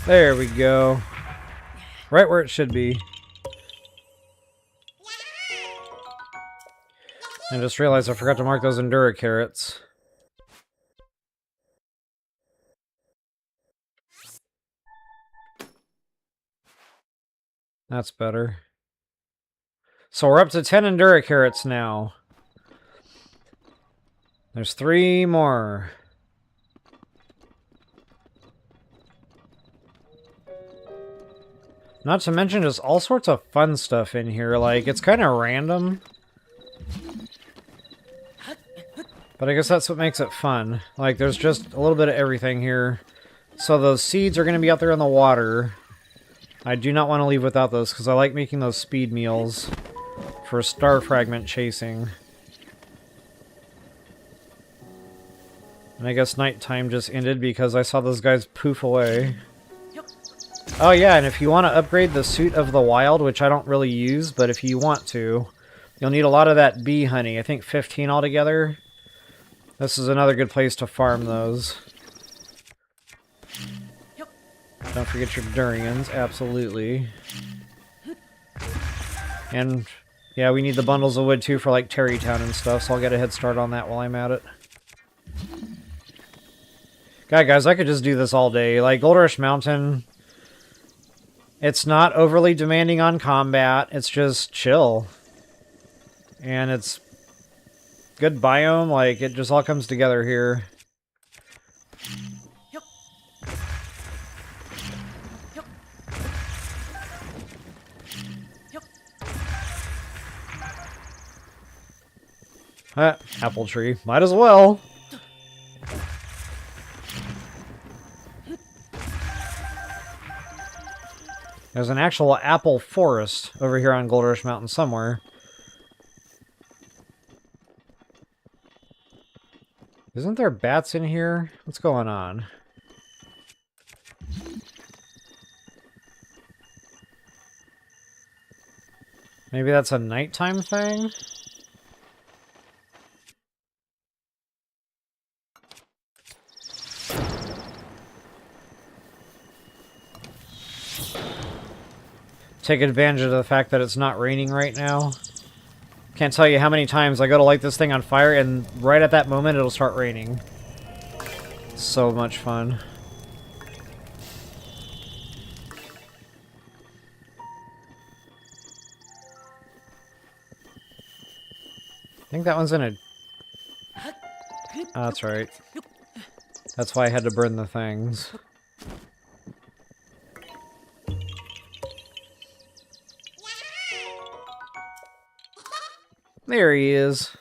There we go. Right where it should be. I just realized I forgot to mark those Endura carrots. That's better. So we're up to 10 Endura carrots now. There's 3 more. Not to mention just all sorts of fun stuff in here. Like, it's kind of random. But I guess that's what makes it fun. Like, there's just a little bit of everything here. So those seeds are going to be out there in the water. I do not want to leave without those, because I like making those speed meals for star fragment chasing. And I guess nighttime just ended because I saw those guys poof away. Oh yeah, and if you want to upgrade the Suit of the Wild, which I don't really use, but if you want to, you'll need a lot of that bee honey. I think 15 altogether. This is another good place to farm those. Don't forget your durians, absolutely. And yeah, we need the bundles of wood too for like Terrytown and stuff, so I'll get a head start on that while I'm at it. God, guys, I could just do this all day. Like, Gold Rush Mountain, it's not overly demanding on combat. It's just chill. And it's good biome. Like, it just all comes together here. Apple tree. Might as well. There's an actual apple forest over here on Gold Rush Mountain somewhere. Isn't there bats in here? What's going on? Maybe that's a nighttime thing? Take advantage of the fact that it's not raining right now. Can't tell you how many times I go to light this thing on fire and right at that moment it'll start raining. So much fun. I think that one's in a... Oh, that's right. That's why I had to burn the things. There he is.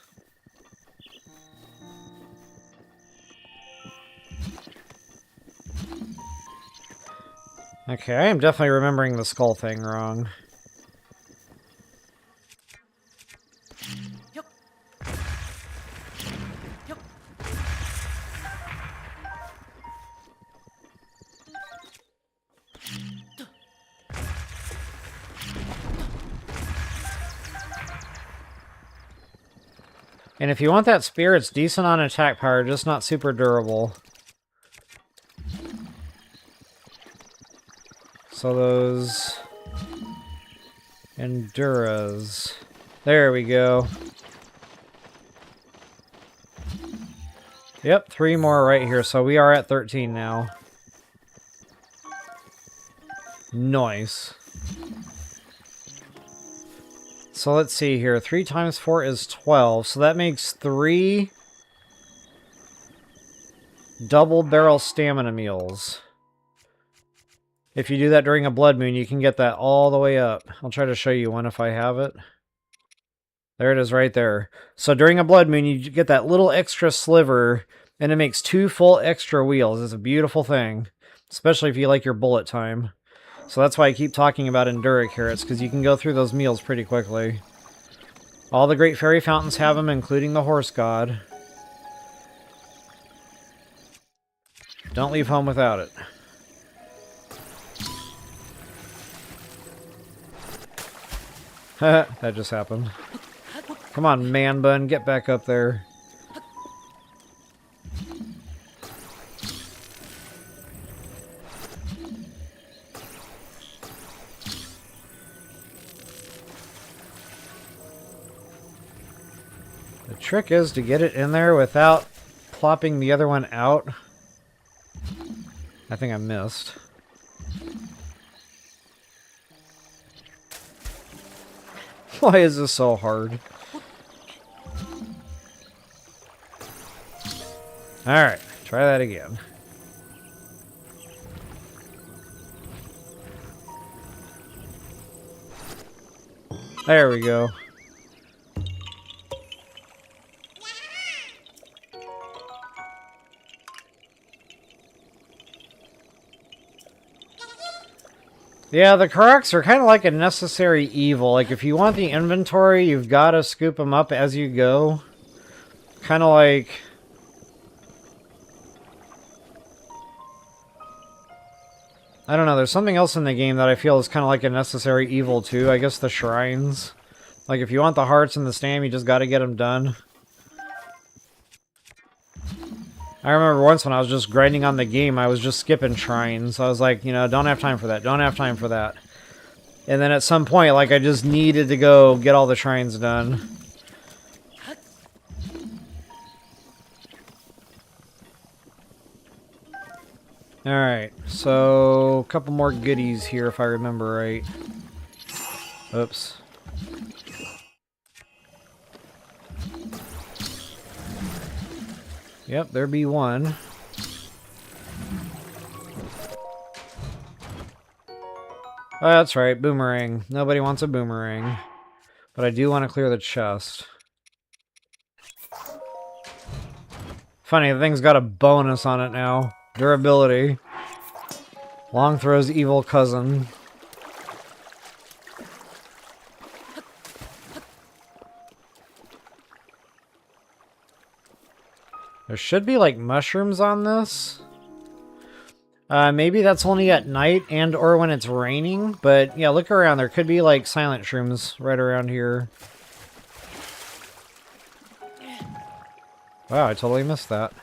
Okay, I am definitely remembering the skull thing wrong. And if you want that spear, it's decent on attack power, just not super durable. So those... Enduras. There we go. Yep, 3 more right here, so we are at 13 now. Nice. So let's see here. 3 times 4 is 12. So that makes 3 double barrel stamina meals. If you do that during a blood moon, you can get that all the way up. I'll try to show you one if I have it. There it is right there. So during a blood moon, you get that little extra sliver, and it makes 2 full extra wheels. It's a beautiful thing, especially if you like your bullet time. So that's why I keep talking about Endura carrots, because you can go through those meals pretty quickly. All the great fairy fountains have them, including the horse god. Don't leave home without it. That just happened. Come on, man bun, get back up there. The trick is to get it in there without plopping the other one out. I think I missed. Why is this so hard? Alright, try that again. There we go. Yeah, the Koroks are kind of like a necessary evil. Like, if you want the inventory, you've got to scoop them up as you go. Kind of like... I don't know, there's something else in the game that I feel is kind of like a necessary evil, too. I guess the shrines. Like, if you want the hearts and the stam, you just got to get them done. I remember once when I was just grinding on the game, I was just skipping shrines. I was like, you know, don't have time for that, don't have time for that. And then at some point, like, I just needed to go get all the shrines done. Alright, so a couple more goodies here if I remember right. Oops. Yep, there be one. Oh, that's right, boomerang. Nobody wants a boomerang. But I do want to clear the chest. Funny, the thing's got a bonus on it now. Durability. Long throw's evil cousin. There should be, like, mushrooms on this. Maybe that's only at night and or when it's raining. But, yeah, look around. There could be, like, silent shrooms right around here. Wow, I totally missed that.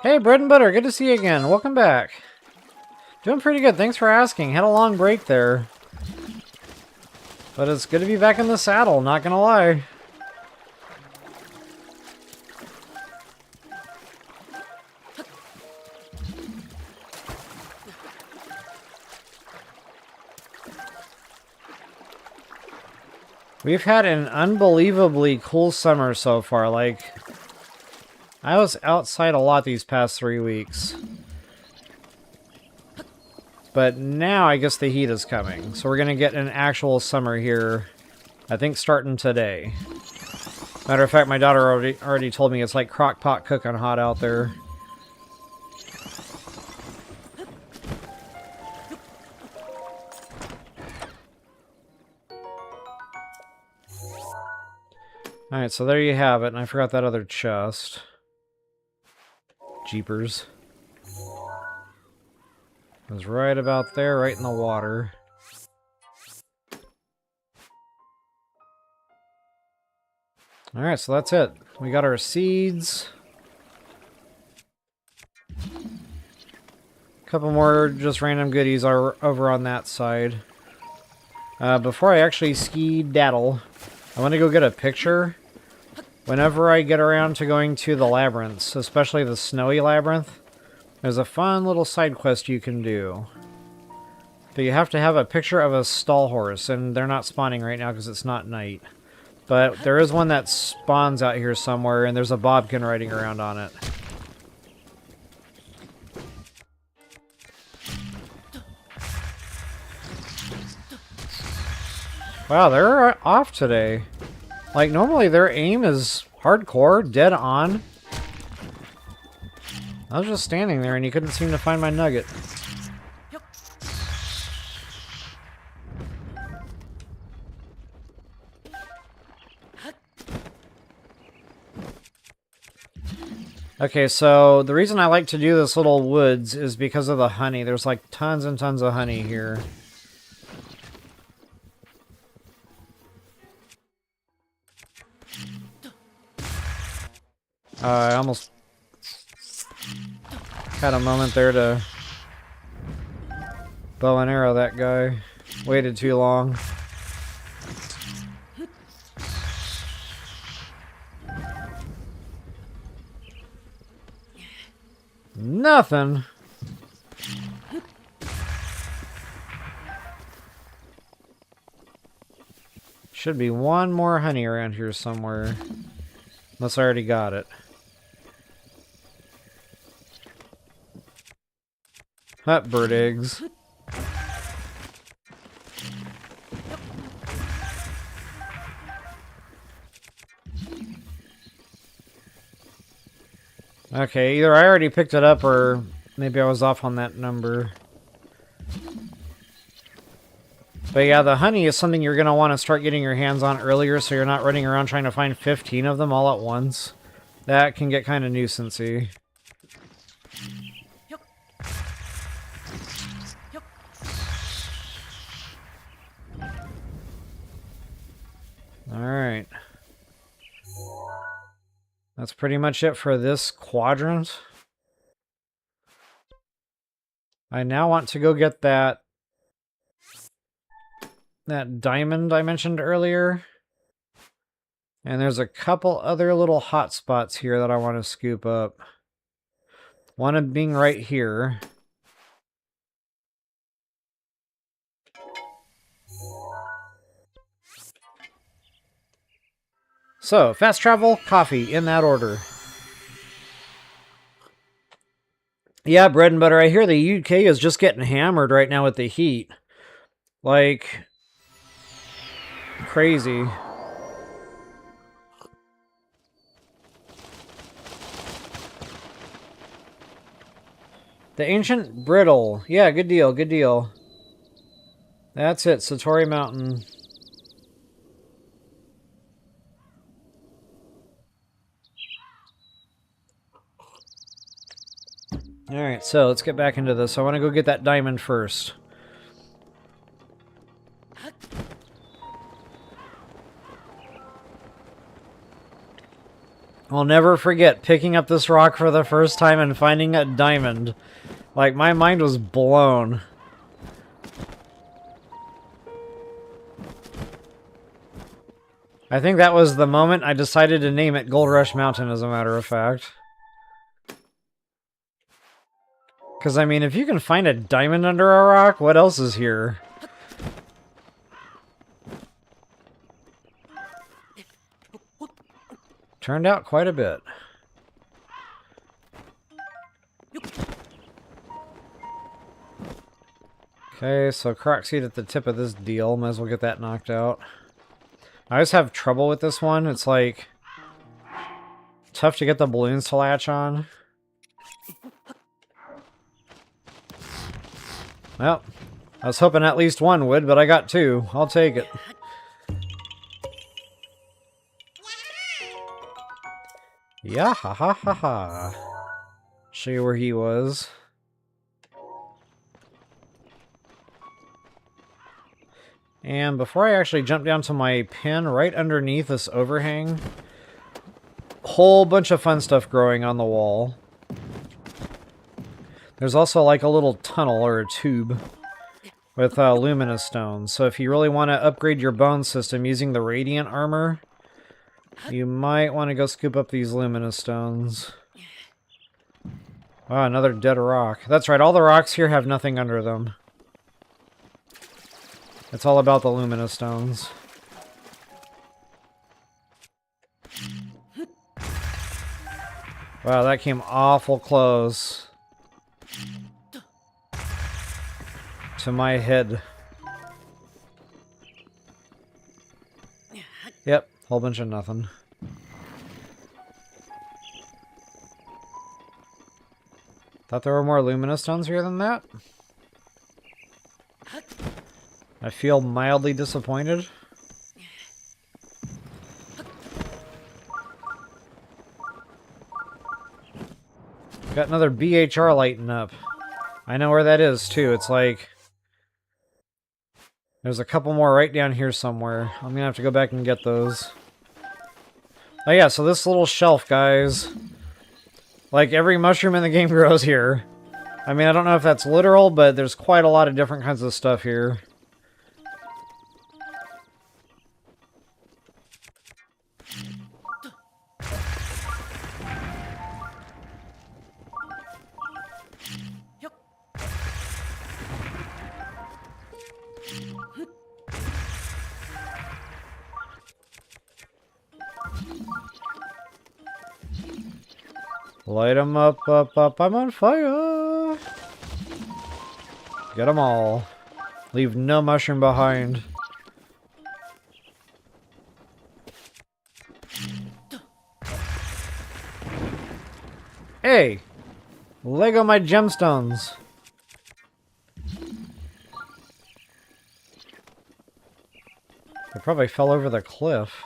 Hey, Bread and Butter. Good to see you again. Welcome back. Doing pretty good. Thanks for asking. Had a long break there. But it's good to be back in the saddle, not gonna lie. We've had an unbelievably cool summer so far. Like, I was outside a lot these past 3 weeks. But now I guess the heat is coming. So we're going to get an actual summer here, I think starting today. Matter of fact, my daughter already told me it's like crock pot cooking hot out there. Alright, so there you have it, and I forgot that other chest. Jeepers. It was right about there, right in the water. Alright, so that's it. We got our seeds. A couple more just random goodies are over on that side. Before I actually ski-daddle, I want to go get a picture. Whenever I get around to going to the labyrinths, especially the snowy labyrinth, there's a fun little side quest you can do. But you have to have a picture of a stall horse, and they're not spawning right now because it's not night. But there is one that spawns out here somewhere, and there's a bobkin riding around on it. Wow, they're off today. Like, normally their aim is hardcore, dead on. I was just standing there and you couldn't seem to find my nugget. Okay, so the reason I like to do this little woods is because of the honey. There's like tons and tons of honey here. I almost had a moment there to bow and arrow that guy. Waited too long. Nothing. Should be one more honey around here somewhere. Unless I already got it. That bird eggs. Okay, either I already picked it up or maybe I was off on that number. But yeah, the honey is something you're going to want to start getting your hands on earlier so you're not running around trying to find 15 of them all at once. That can get kind of nuisance-y. Alright. That's pretty much it for this quadrant. I now want to go get that diamond I mentioned earlier. And there's a couple other little hot spots here that I want to scoop up. One of being right here. So, fast travel, coffee, in that order. Yeah, bread and butter. I hear the UK is just getting hammered right now with the heat. Like, crazy. The ancient Bridle. Yeah, good deal, good deal. That's it, Satori Mountain. Alright, so let's get back into this. I want to go get that diamond first. I'll never forget picking up this rock for the first time and finding a diamond. Like, my mind was blown. I think that was the moment I decided to name it Gold Rush Mountain, as a matter of fact. Because, I mean, if you can find a diamond under a rock, what else is here? Turned out quite a bit. Okay, so Koroks seed at the tip of this deal. Might as well get that knocked out. I always have trouble with this one. It's like tough to get the balloons to latch on. Well, I was hoping at least one would, but I got two. I'll take it. Yeah, ha ha ha ha. Show you where he was. And before I actually jump down to my pin, right underneath this overhang, whole bunch of fun stuff growing on the wall. There's also like a little tunnel or a tube with luminous stones. So if you really want to upgrade your bone system using the radiant armor, you might want to go scoop up these luminous stones. Oh, another dead rock. That's right, all the rocks here have nothing under them. It's all about the luminous stones. Wow, that came awful close to my head. Yep, whole bunch of nothing. Thought there were more luminous stones here than that. I feel mildly disappointed. Got another BHR lighting up. I know where that is too. It's like there's a couple more right down here somewhere. I'm gonna have to go back and get those. Oh yeah, so this little shelf, guys. Like every mushroom in the game grows here. I mean, I don't know if that's literal, but there's quite a lot of different kinds of stuff here. Light them up, I'm on fire! Get them all. Leave no mushroom behind. Hey! Lego my gemstones! They probably fell over the cliff.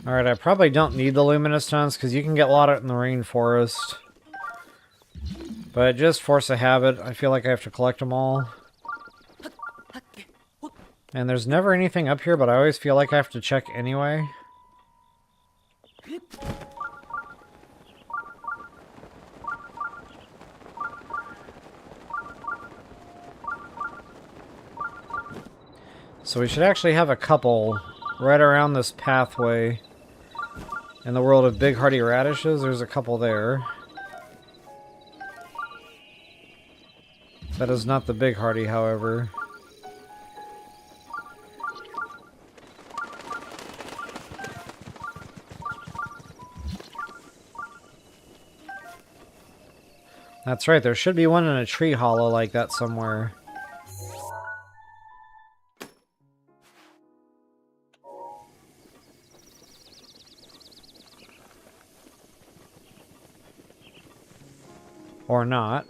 Alright, I probably don't need the luminous stones because you can get a lot out in the rainforest. But just force a habit, I feel like I have to collect them all. And there's never anything up here, but I always feel like I have to check anyway. So we should actually have a couple right around this pathway. In the world of big hearty radishes, there's a couple there. That is not the big hearty, however. That's right, there should be one in a tree hollow like that somewhere. Or not.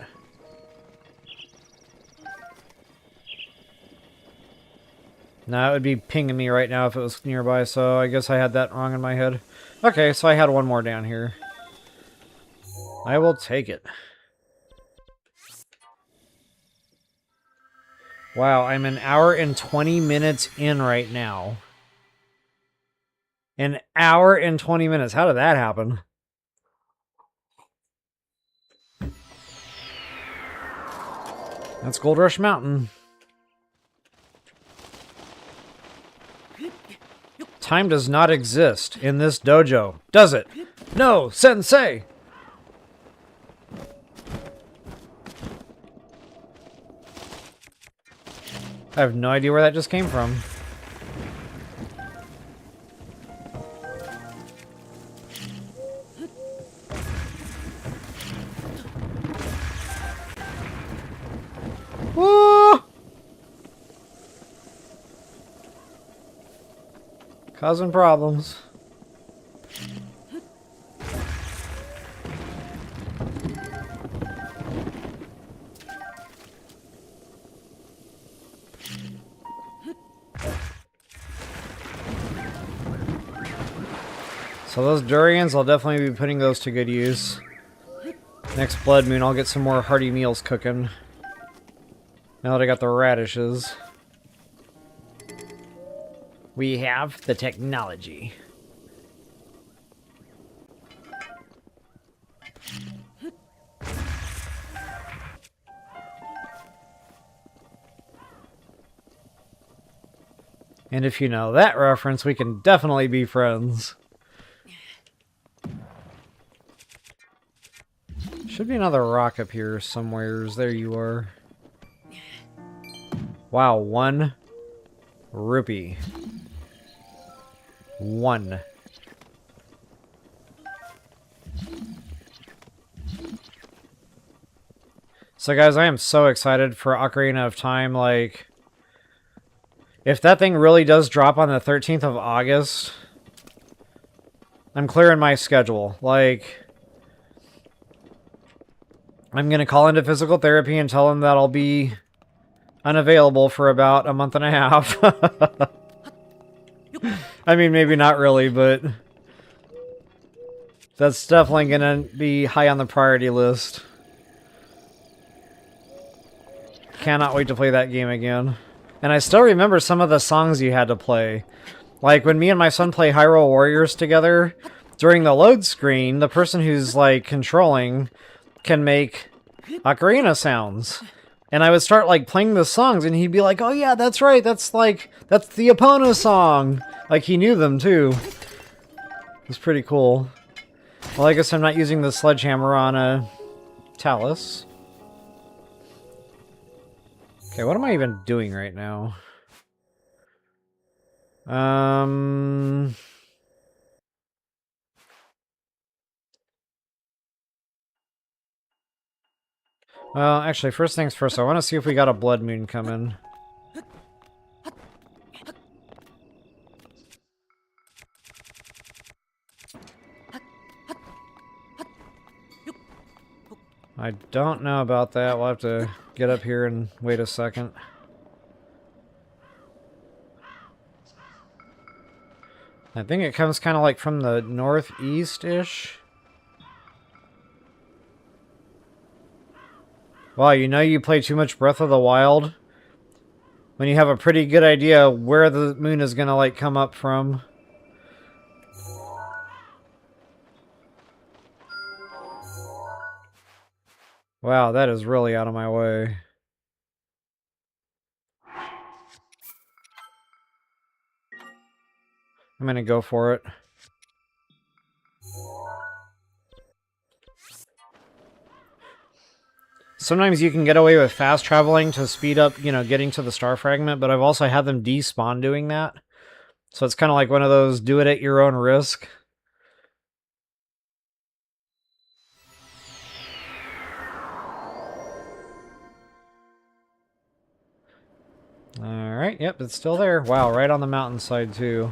No, it would be pinging me right now if it was nearby, so I guess I had that wrong in my head. Okay, so I had one more down here. I will take it. Wow, I'm an hour and 20 minutes in right now. An hour and 20 minutes. How did that happen? That's Gold Rush Mountain. Time does not exist in this dojo, does it? No, sensei! I have no idea where that just came from. Woo! Causing problems. So those durians, I'll definitely be putting those to good use. Next Blood Moon, I'll get some more hearty meals cooking. Now that I got the radishes. We have the technology. And if you know that reference, we can definitely be friends. Should be another rock up here somewhere. There you are. Wow, 1 rupee. 1. So guys, I am so excited for Ocarina of Time. Like, if that thing really does drop on the 13th of August, I'm clearing my schedule. Like, I'm going to call into physical therapy and tell them that I'll be unavailable for about a month and a half. I mean, maybe not really, but that's definitely going to be high on the priority list. Cannot wait to play that game again. And I still remember some of the songs you had to play. Like, when me and my son play Hyrule Warriors together, during the load screen, the person who's, like, controlling can make ocarina sounds. And I would start, like, playing the songs, and he'd be like, oh yeah, that's right, that's the Epona song! Like, he knew them, too. It's pretty cool. Well, I guess I'm not using the sledgehammer on a Talus. Okay, what am I even doing right now? Well, actually, first things first, I want to see if we got a Blood Moon coming. I don't know about that. We'll have to get up here and wait a second. I think it comes kind of like from the northeast-ish. Wow, you know you play too much Breath of the Wild when you have a pretty good idea where the moon is going to, like, come up from. Wow, that is really out of my way. I'm going to go for it. Sometimes you can get away with fast traveling to speed up, you know, getting to the star fragment, but I've also had them despawn doing that. So it's kind of like one of those do it at your own risk. Alright, yep, it's still there. Wow, right on the mountainside too.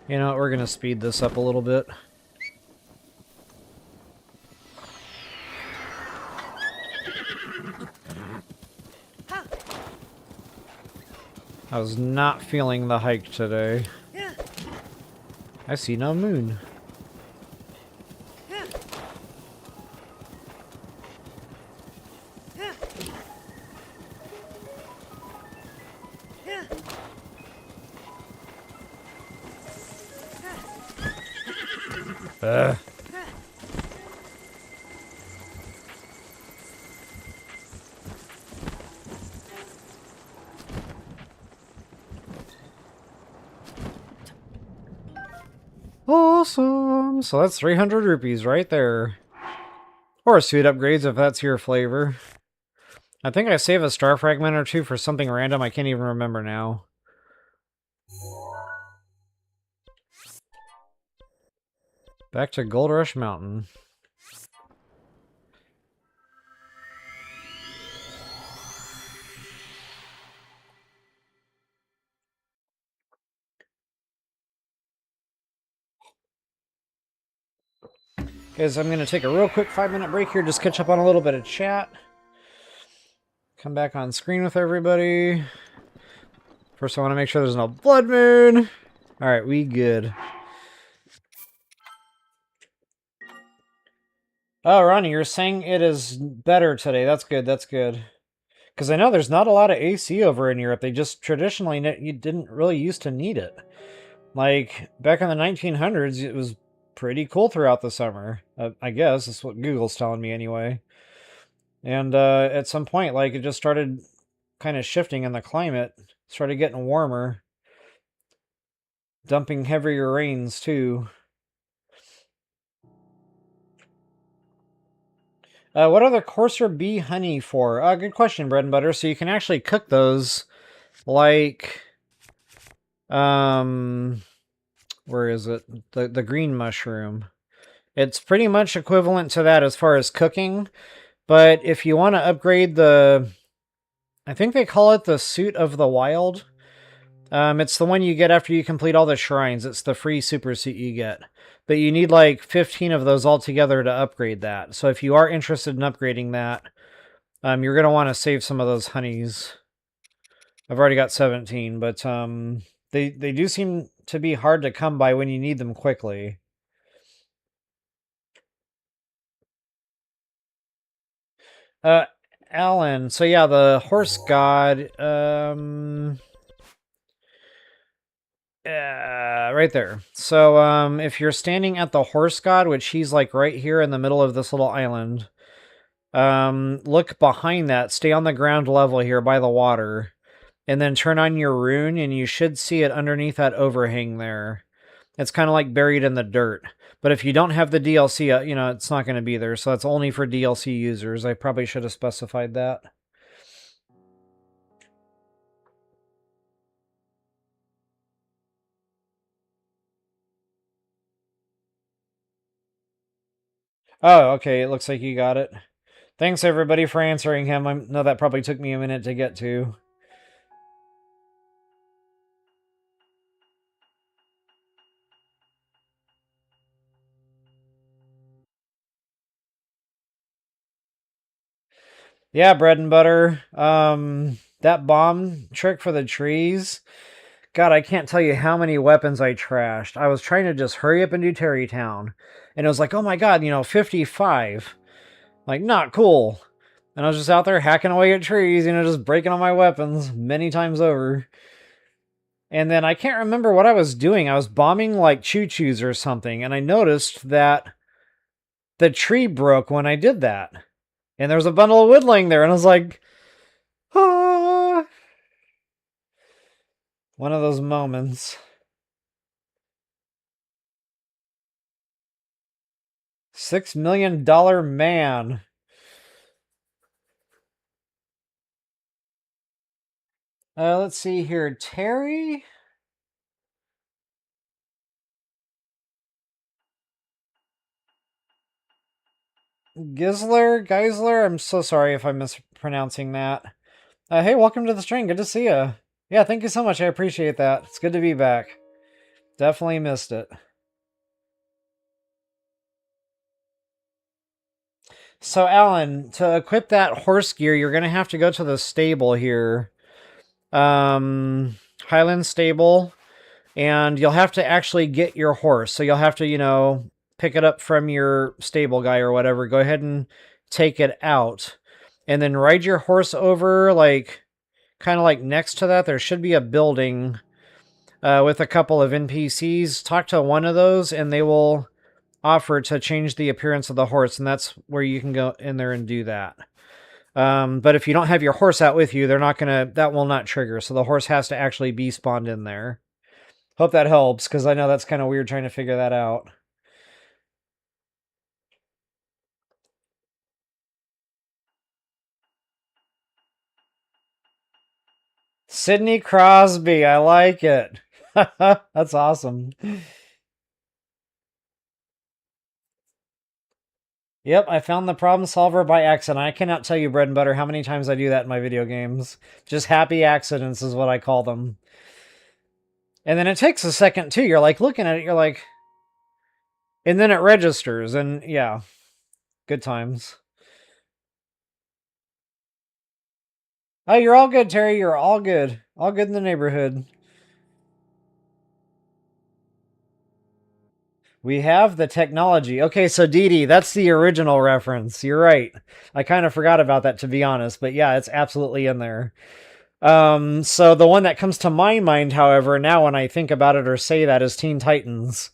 You know what, we're gonna speed this up a little bit. I was not feeling the hike today. I see no moon. Ugh. Awesome! So that's 300 rupees right there. Or suit upgrades if that's your flavor. I think I save a star fragment or two for something random. I can't even remember now. Back to Gold Rush Mountain. Guys, I'm going to take a real quick 5-minute break here, just catch up on a little bit of chat. Come back on screen with everybody. First, I want to make sure there's no blood moon. Alright, we good. Oh, Ronnie, you're saying it is better today. That's good, that's good. Because I know there's not a lot of AC over in Europe. They just traditionally, you didn't really used to need it. Like, back in the 1900s, it was pretty cool throughout the summer. I guess, that's what Google's telling me anyway. And at some point, like, it just started kind of shifting in the climate. Started getting warmer. Dumping heavier rains, too. What are the coarser bee honey for? Good question, bread and butter. So you can actually cook those like... where is it? The green mushroom. It's pretty much equivalent to that as far as cooking. But if you want to upgrade the... I think they call it the Suit of the Wild. It's the one you get after you complete all the shrines. It's the free super suit you get. But you need like 15 of those altogether to upgrade that. So if you are interested in upgrading that, you're going to want to save some of those honeys. I've already got 17, but they do seem to be hard to come by when you need them quickly. Alan, so yeah, the horse god, right there. So, if you're standing at the horse god, which he's like right here in the middle of this little island, look behind that, stay on the ground level here by the water, and then turn on your rune, and you should see it underneath that overhang there. It's kind of like buried in the dirt. But if you don't have the DLC, you know, it's not going to be there. So that's only for DLC users. I probably should have specified that. Oh, okay. It looks like you got it. Thanks, everybody, for answering him. I know that probably took me a minute to get to. Yeah, bread and butter. That bomb trick for the trees. God, I can't tell you how many weapons I trashed. I was trying to just hurry up and do Terrytown. And it was like, oh my god, you know, 55. Like, not cool. And I was just out there hacking away at trees, you know, just breaking all my weapons many times over. And then I can't remember what I was doing. I was bombing like choo-choos or something. And I noticed that the tree broke when I did that. And there was a bundle of wood laying there. And I was like, ah. One of those moments. $6 million man. Let's see here. Terry? Geisler? I'm so sorry if I'm mispronouncing that. Hey, welcome to the stream. Good to see you. Yeah, thank you so much. I appreciate that. It's good to be back. Definitely missed it. So, Alan, to equip that horse gear, you're going to have to go to the stable here. Highland Stable. And you'll have to actually get your horse. So you'll have to, you know, pick it up from your stable guy or whatever. Go ahead and take it out. And then ride your horse over, like, kind of like next to that. There should be a building with a couple of NPCs. Talk to one of those, and they will offer to change the appearance of the horse, and that's where you can go in there and do that. But if you don't have your horse out with you, that will not trigger. So the horse has to actually be spawned in there. Hope that helps, because I know that's kind of weird trying to figure that out. Sidney Crosby, I like it. That's awesome. Yep, I found the problem solver by accident. I cannot tell you, bread and butter, how many times I do that in my video games. Just happy accidents is what I call them. And then it takes a second, too. You're like, looking at it, you're like... And then it registers, and yeah. Good times. Oh, you're all good, Terry. You're all good. All good in the neighborhood. We have the technology. Okay, so Dee Dee, that's the original reference. You're right. I kind of forgot about that, to be honest. But yeah, it's absolutely in there. So the one that comes to my mind, however, now when I think about it or say that, is Teen Titans.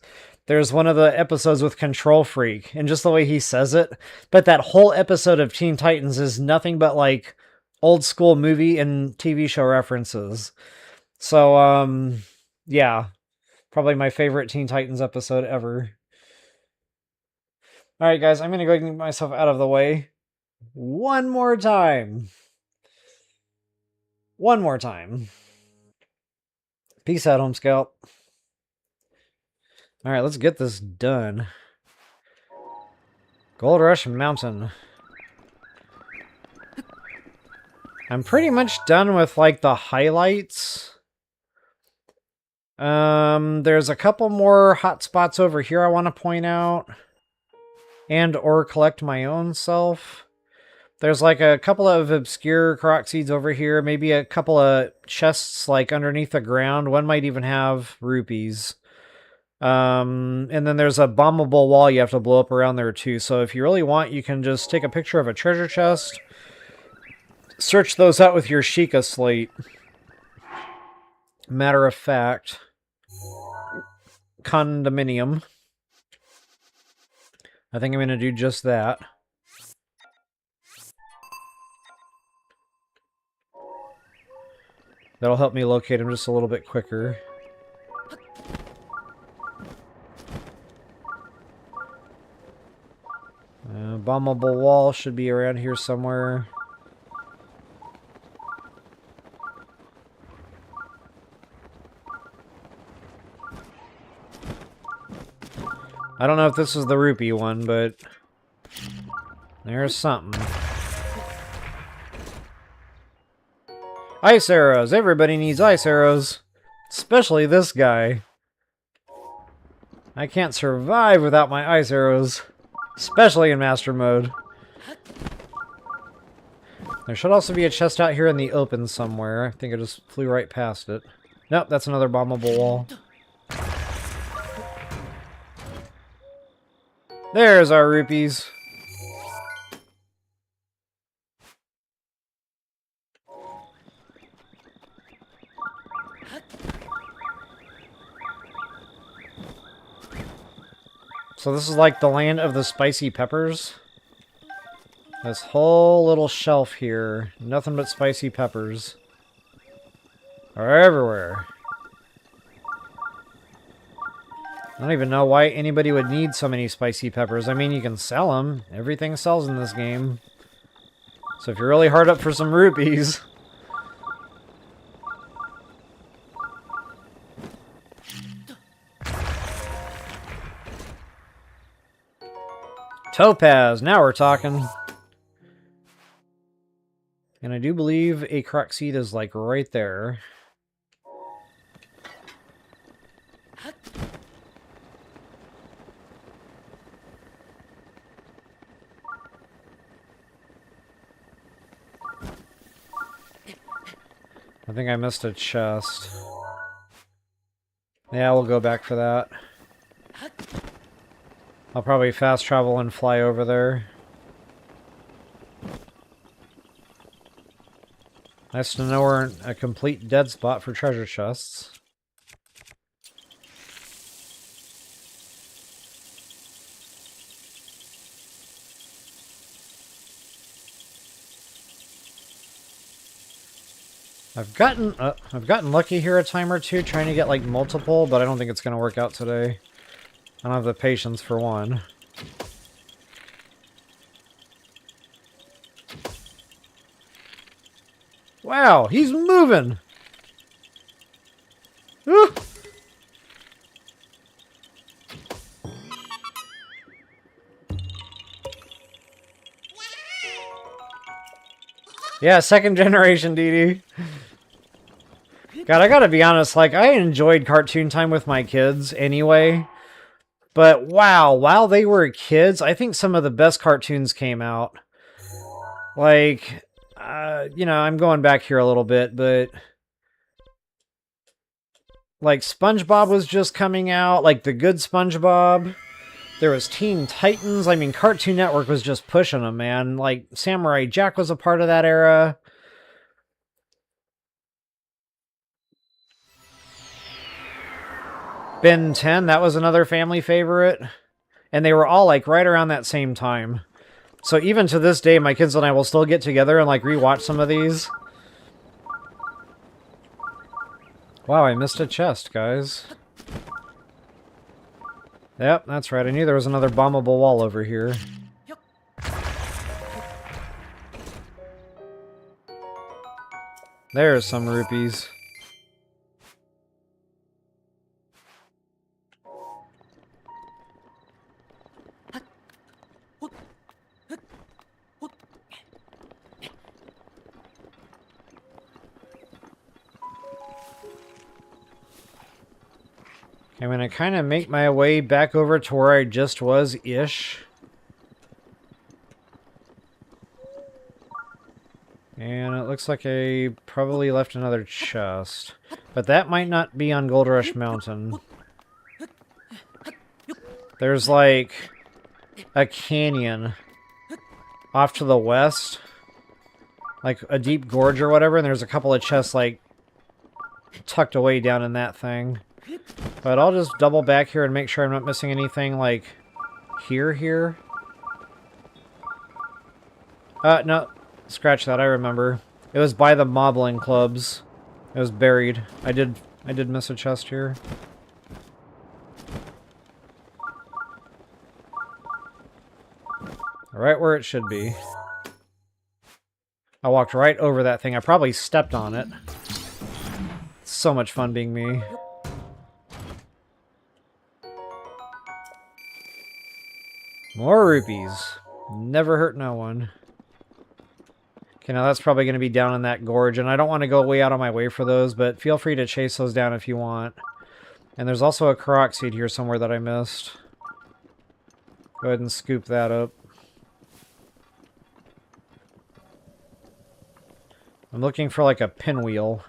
There's one of the episodes with Control Freak, and just the way he says it. But that whole episode of Teen Titans is nothing but, like, old school movie and TV show references. So, yeah. Probably my favorite Teen Titans episode ever. Alright, guys, I'm going to go get myself out of the way. One more time. One more time. Peace out, Home Scout. Alright, let's get this done. Gold Rush Mountain. I'm pretty much done with, like, the highlights. There's a couple more hot spots over here I want to point out. And or collect my own self. There's like a couple of obscure Korok seeds over here. Maybe a couple of chests like underneath the ground. One might even have rupees. And then there's a bombable wall you have to blow up around there too. So if you really want, you can just take a picture of a treasure chest. Search those out with your Sheikah slate. Matter of fact. Condominium. I think I'm going to do just that. That'll help me locate him just a little bit quicker. Bombable wall should be around here somewhere. I don't know if this is the rupee one, but there's something. Ice arrows! Everybody needs ice arrows. Especially this guy. I can't survive without my ice arrows. Especially in Master Mode. There should also be a chest out here in the open somewhere. I think I just flew right past it. Nope, that's another bombable wall. There's our rupees. So this is like the land of the spicy peppers. This whole little shelf here, nothing but spicy peppers. Are everywhere. I don't even know why anybody would need so many spicy peppers. I mean, you can sell them. Everything sells in this game. So if you're really hard up for some rupees... Topaz! Now we're talking. And I do believe a Korok seed is, like, right there. I think I missed a chest. Yeah, we'll go back for that. I'll probably fast travel and fly over there. Nice to know we're in a complete dead spot for treasure chests. I've gotten lucky here a time or two trying to get like multiple, but I don't think it's going to work out today. I don't have the patience for one. Wow, he's moving! Woo! Yeah, second generation DD. God, I gotta be honest, like, I enjoyed cartoon time with my kids anyway. But wow, while they were kids, I think some of the best cartoons came out. Like, you know, I'm going back here a little bit, but like SpongeBob was just coming out, like the good SpongeBob. There was Teen Titans. I mean, Cartoon Network was just pushing them, man. Like, Samurai Jack was a part of that era. Ben 10, that was another family favorite. And they were all, like, right around that same time. So even to this day, my kids and I will still get together and, like, rewatch some of these. Wow, I missed a chest, guys. Yep, that's right. I knew there was another bombable wall over here. There's some rupees. I'm gonna kind of make my way back over to where I just was-ish. And it looks like I probably left another chest. But that might not be on Gold Rush Mountain. There's like a canyon off to the west. Like a deep gorge or whatever, and there's a couple of chests like tucked away down in that thing. But I'll just double back here and make sure I'm not missing anything like here. No. Scratch that, I remember. It was by the Moblin clubs. It was buried. I did miss a chest here. Right where it should be. I walked right over that thing. I probably stepped on it. It's so much fun being me. More rupees. Never hurt no one. Okay, now that's probably going to be down in that gorge, and I don't want to go way out of my way for those, but feel free to chase those down if you want. And there's also a Koroks seed here somewhere that I missed. Go ahead and scoop that up. I'm looking for like a pinwheel.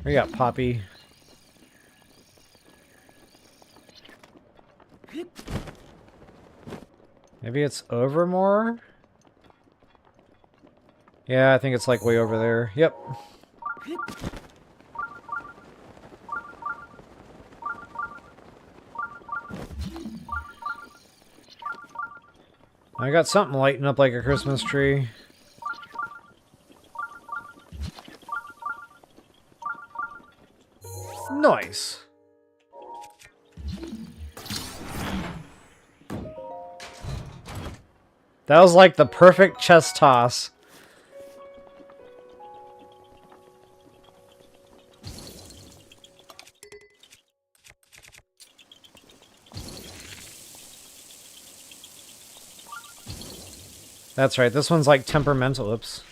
We got Poppy. Maybe it's over more? Yeah, I think it's like way over there. Yep. I got something lighting up like a Christmas tree. Nice. That was like the perfect chest toss. That's right, this one's like temperamental. Oops.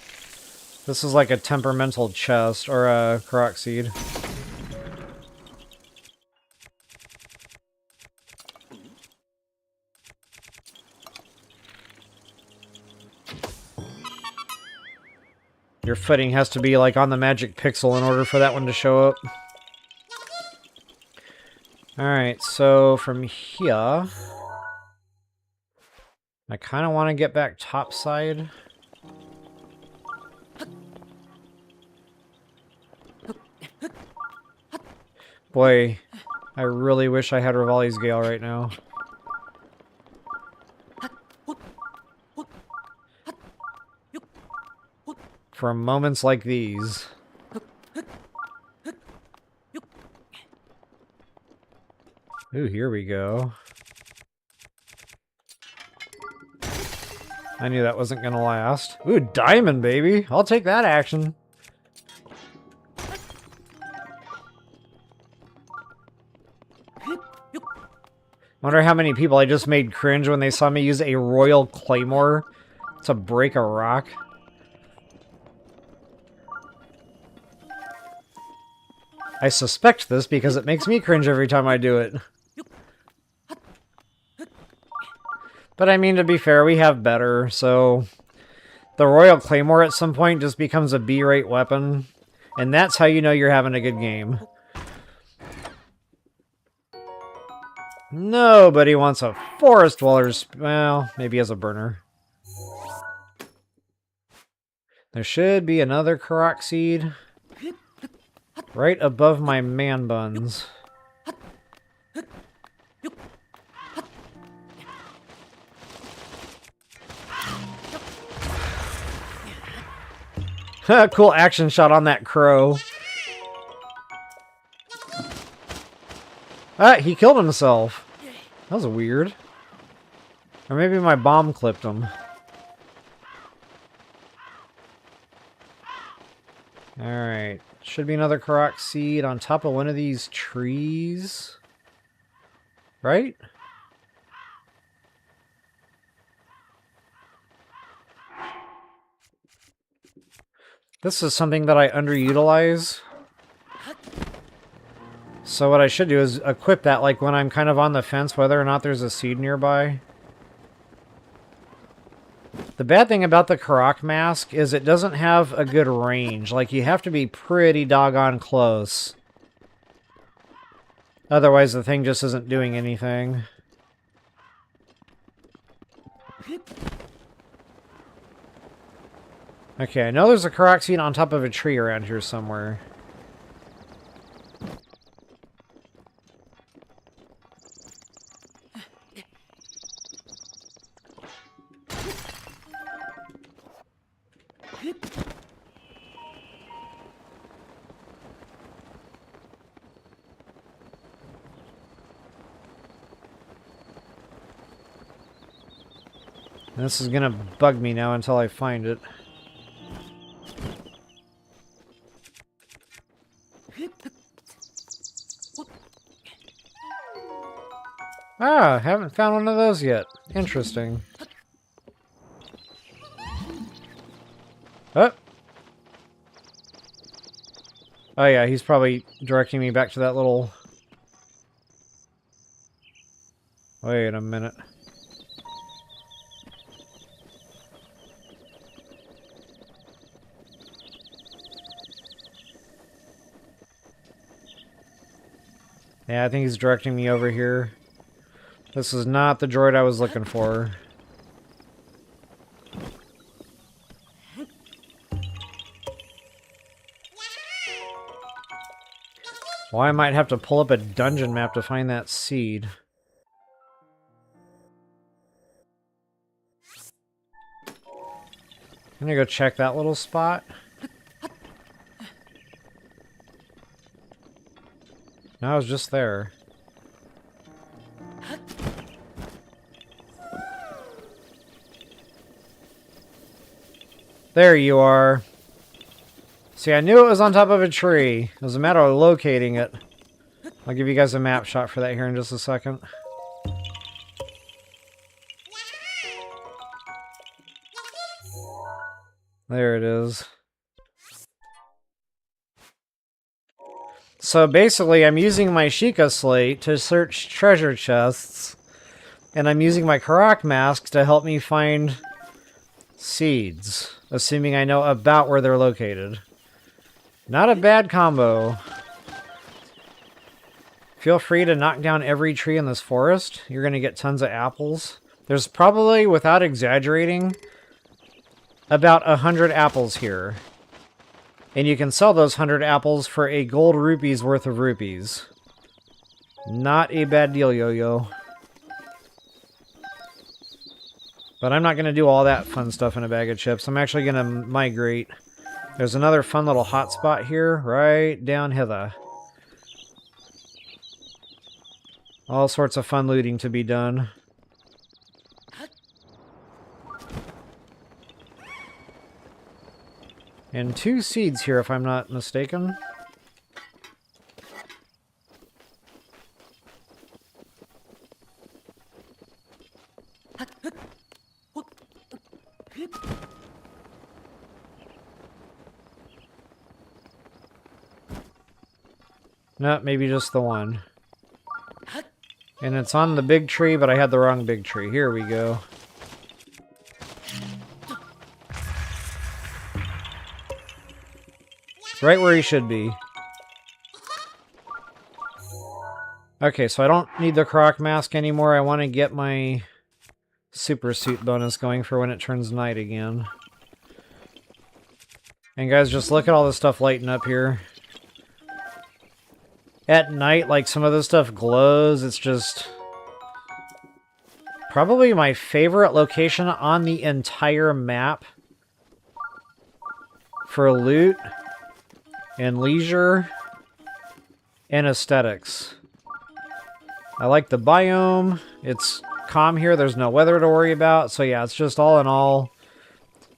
This is like a temperamental chest, or a Koroks seed. Your footing has to be like on the magic pixel in order for that one to show up. Alright, so from here... I kind of want to get back topside. Boy, I really wish I had Rivali's Gale right now. For moments like these. Ooh, here we go. I knew that wasn't gonna last. Ooh, diamond, baby! I'll take that action. Wonder how many people I just made cringe when they saw me use a Royal Claymore to break a rock. I suspect this because it makes me cringe every time I do it. But I mean, to be fair, we have better, so... The Royal Claymore at some point just becomes a B-rate weapon, and that's how you know you're having a good game. Nobody wants a Forest Dweller's... well, maybe as a burner. There should be another Koroks seed right above my man buns. Cool action shot on that crow. Ah, he killed himself. That was weird. Or maybe my bomb clipped him. Alright. Should be another Koroks seed on top of one of these trees. Right? This is something that I underutilize. So what I should do is equip that like when I'm kind of on the fence whether or not there's a seed nearby. The bad thing about the Koroks mask is it doesn't have a good range. Like, you have to be pretty doggone close. Otherwise the thing just isn't doing anything. Okay, I know there's a Koroks seed on top of a tree around here somewhere. This is gonna bug me now until I find it. Ah, haven't found one of those yet. Interesting. Oh! Oh yeah, he's probably directing me back to that little... Wait a minute. Yeah, I think he's directing me over here. This is not the droid I was looking for. Well, I might have to pull up a dungeon map to find that seed. I'm gonna go check that little spot. No, I was just there. There you are. See, I knew it was on top of a tree. It was a matter of locating it. I'll give you guys a map shot for that here in just a second. There it is. So basically, I'm using my Sheikah Slate to search treasure chests, and I'm using my Koroks mask to help me find seeds, assuming I know about where they're located. Not a bad combo. Feel free to knock down every tree in this forest. You're going to get tons of apples. There's probably, without exaggerating, about 100 apples here. And you can sell those 100 apples for a gold rupees worth of rupees. Not a bad deal, Yo-Yo. But I'm not going to do all that fun stuff in a bag of chips. I'm actually going to migrate. There's another fun little hotspot here, right down hither. All sorts of fun looting to be done. And 2 seeds here, if I'm not mistaken. No, maybe just the one. And it's on the big tree, but I had the wrong big tree. Here we go. Right where he should be. Okay, so I don't need the Korok mask anymore. I want to get my super suit bonus going for when it turns night again. And guys, just look at all this stuff lighting up here. At night, like, some of this stuff glows. It's just probably my favorite location on the entire map for loot and leisure and aesthetics. I like the biome. It's calm here. There's no weather to worry about. So yeah, it's just all in all,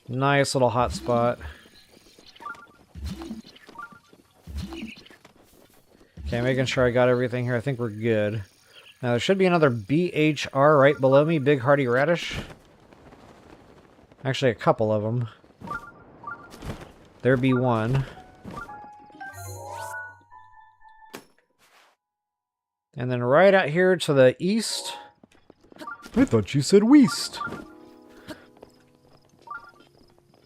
nice little hot spot. Okay, making sure I got everything here. I think we're good. Now, there should be another BHR right below me. Big Hearty Radish. Actually, a couple of them. There be one. And then right out here to the east. I thought you said west.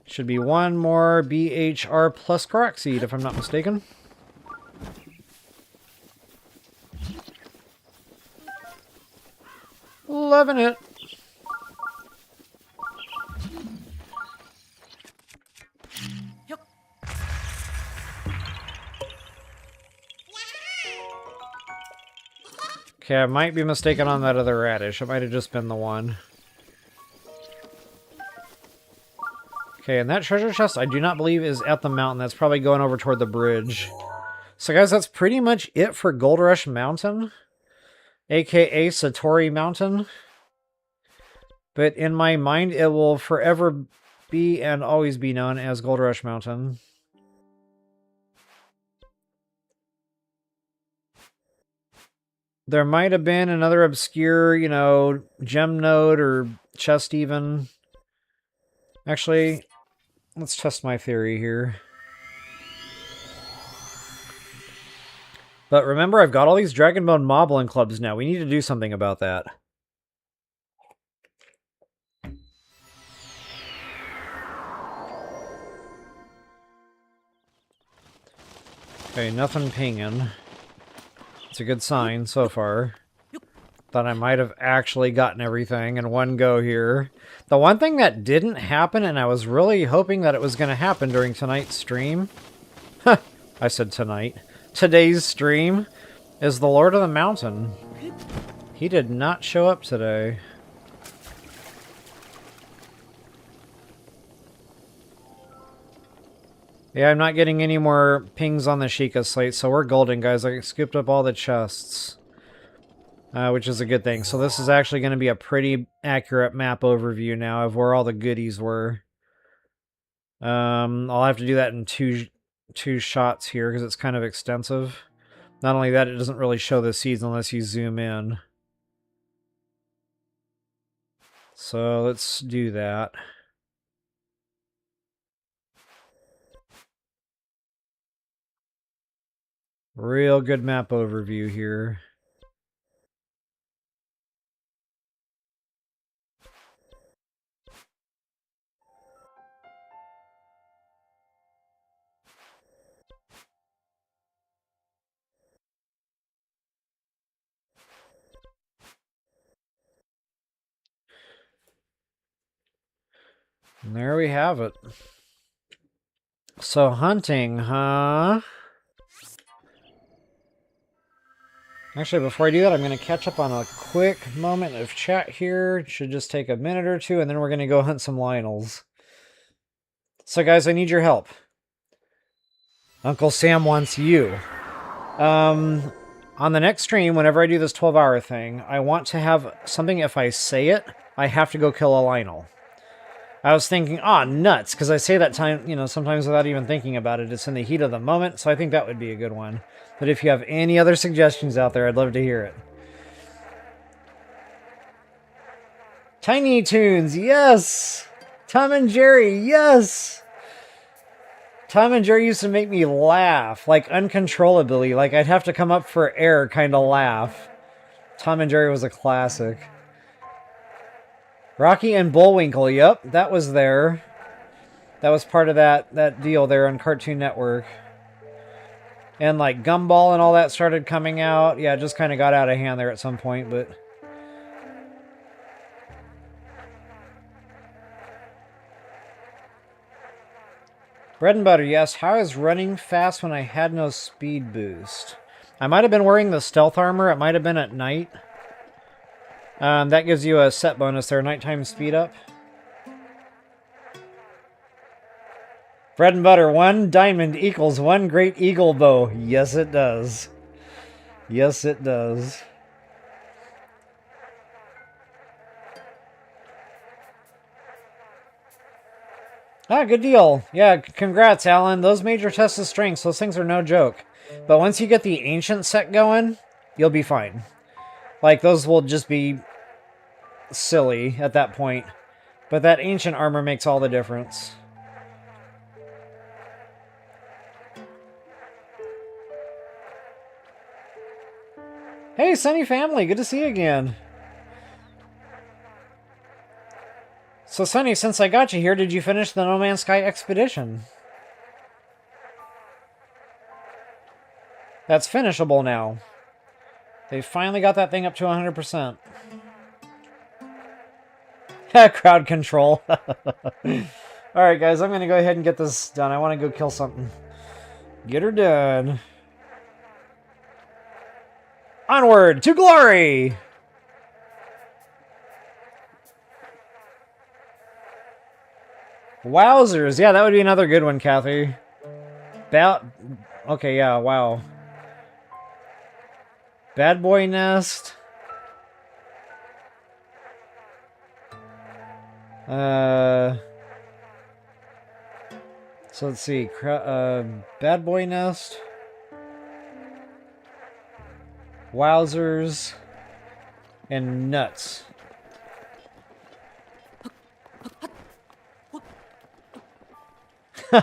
Should be one more BHR plus Koroks seed, if I'm not mistaken. Loving it. Okay, I might be mistaken on that other radish. It might have just been the one. Okay, and that treasure chest I do not believe is at the mountain. That's probably going over toward the bridge. So guys, that's pretty much it for Gold Rush Mountain. AKA Satori Mountain. But in my mind, it will forever be and always be known as Gold Rush Mountain. There might have been another obscure, you know, gem node or chest even. Actually, let's test my theory here. But remember, I've got all these Dragonbone Moblin clubs now. We need to do something about that. Okay, nothing pinging. It's a good sign so far. Thought I might have actually gotten everything in one go here. The one thing that didn't happen, and I was really hoping that it was going to happen during tonight's stream. I said tonight. Today's stream is the Lord of the Mountain. He did not show up today. Yeah, I'm not getting any more pings on the Sheikah slate, so we're golden, guys. I scooped up all the chests, which is a good thing. So this is actually going to be a pretty accurate map overview now of where all the goodies were. I'll have to do that in two shots here because it's kind of extensive. Not only that, it doesn't really show the seeds unless you zoom in. So let's do that. Real good map overview here. And there we have it. So hunting, huh? Actually, before I do that, I'm going to catch up on a quick moment of chat here. It should just take a minute or two, and then we're going to go hunt some Lynels. So, guys, I need your help. Uncle Sam wants you. On the next stream, whenever I do this 12-hour thing, I want to have something, if I say it, I have to go kill a Lynel. I was thinking, nuts, because I say that time, sometimes without even thinking about it. It's in the heat of the moment, so I think that would be a good one. But if you have any other suggestions out there, I'd love to hear it. Tiny Toons, yes! Tom and Jerry, yes! Tom and Jerry used to make me laugh, like uncontrollably, like I'd have to come up for air kind of laugh. Tom and Jerry was a classic. Rocky and Bullwinkle, yep, that was there. That was part of that deal there on Cartoon Network. And like Gumball and all that started coming out. Yeah, it just kind of got out of hand there at some point, but... Bread and butter, yes. How is running fast when I had no speed boost? I might have been wearing the stealth armor. It might have been at night. That gives you a set bonus there, nighttime speed up. Bread and butter, 1 diamond equals 1 great eagle bow. Yes, it does. Yes, it does. Good deal. Yeah, congrats, Alan. Those major tests of strengths, those things are no joke. But once you get the ancient set going, you'll be fine. Like, those will just be silly at that point. But that ancient armor makes all the difference. Hey, Sunny family, good to see you again. So, Sunny, since I got you here, did you finish the No Man's Sky expedition? That's finishable now. They finally got that thing up to 100%. Crowd control. Alright, guys, I'm going to go ahead and get this done. I want to go kill something. Get her done. Onward to glory! Wowzers. Yeah, that would be another good one, Kathy. Okay, yeah, wow. Bad Boy Nest. So let's see. Bad Boy Nest. Wowzers. And Nuts.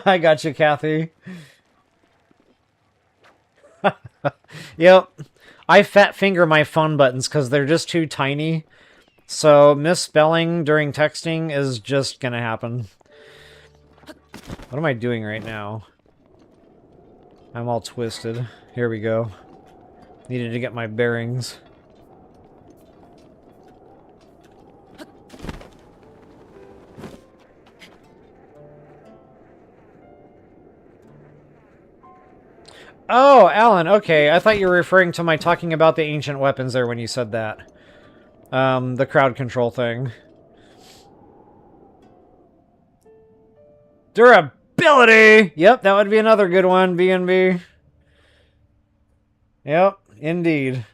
I got you, Kathy. Yep. I fat finger my phone buttons because they're just too tiny. So misspelling during texting is just gonna happen. What am I doing right now? I'm all twisted. Here we go. Needed to get my bearings. Oh, Alan, okay. I thought you were referring to my talking about the ancient weapons there when you said that. The crowd control thing. Durability! Yep, that would be another good one, B&B. Yep, indeed.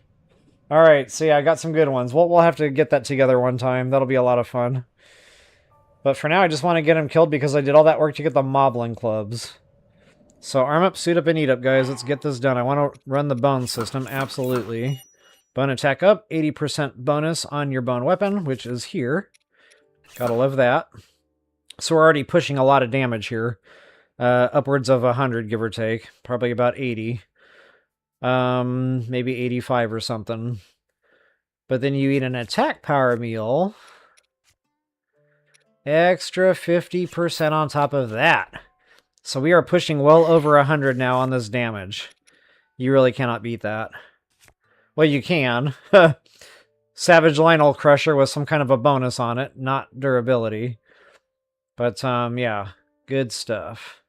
Alright, so yeah, I got some good ones. We'll have to get that together one time. That'll be a lot of fun. But for now, I just want to get him killed because I did all that work to get the Moblin clubs. So arm up, suit up, and eat up, guys. Let's get this done. I want to run the bone system, absolutely. Bone attack up, 80% bonus on your bone weapon, which is here. Gotta love that. So we're already pushing a lot of damage here. Upwards of 100, give or take. Probably about 80. Maybe 85 or something. But then you eat an attack power meal. Extra 50% on top of that. So we are pushing well over 100 now on this damage. You really cannot beat that. Well, you can. Savage Lynel Crusher with some kind of a bonus on it, not durability. But, yeah, good stuff.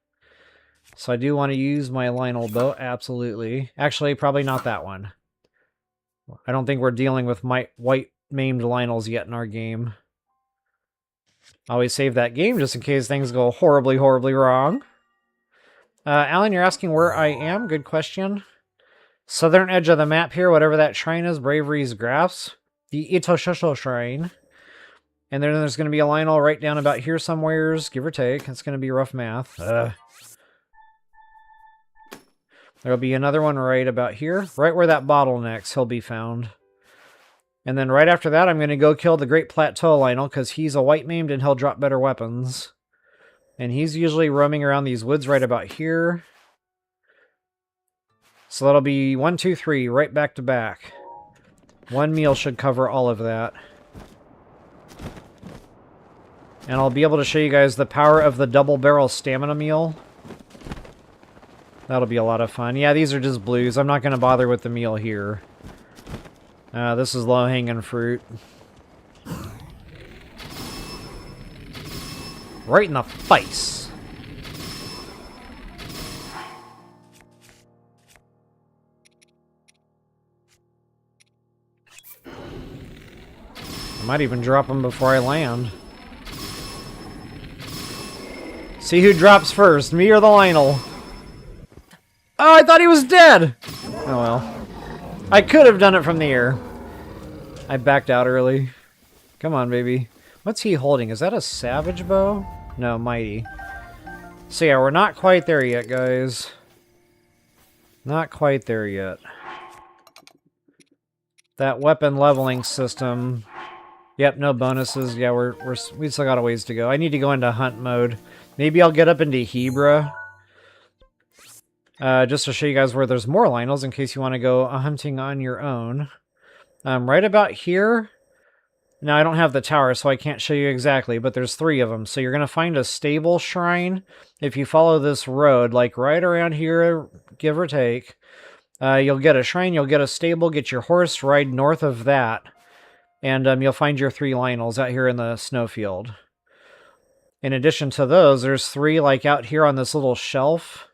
So I do want to use my Lynel bow, absolutely. Actually, probably not that one. I don't think we're dealing with white maimed Lynels yet in our game. Always save that game just in case things go horribly, horribly wrong. Alan, you're asking where I am? Good question. Southern edge of the map here, whatever that shrine is, Bravery's Graphs. The Itoshosho Shrine. And then there's going to be a Lynel right down about here somewheres, give or take. It's going to be rough math. There'll be another one right about here. Right where that bottleneck's, he'll be found. And then right after that, I'm going to go kill the Great Plateau Lynel, because he's a white maimed and he'll drop better weapons. And he's usually roaming around these woods right about here. So that'll be 1, 2, 3, right back to back. One meal should cover all of that. And I'll be able to show you guys the power of the double barrel stamina meal. That'll be a lot of fun. Yeah, these are just blues. I'm not going to bother with the meal here. This is low-hanging fruit. Right in the face. I might even drop them before I land. See who drops first, me or the Lynel. Oh, I thought he was dead! Oh well. I could have done it from the air. I backed out early. Come on, baby. What's he holding? Is that a savage bow? No, mighty. So yeah, we're not quite there yet, guys. Not quite there yet. That weapon leveling system. Yep, no bonuses. Yeah, we still got a ways to go. I need to go into hunt mode. Maybe I'll get up into Hebra. Just to show you guys where there's more Lynels in case you want to go hunting on your own. Right about here. Now, I don't have the tower, so I can't show you exactly, but there's 3 of them. So you're going to find a stable shrine if you follow this road, like right around here, give or take. You'll get a shrine, you'll get a stable, get your horse, ride north of that. And you'll find your 3 Lynels out here in the snowfield. In addition to those, there's 3 like out here on this little shelf.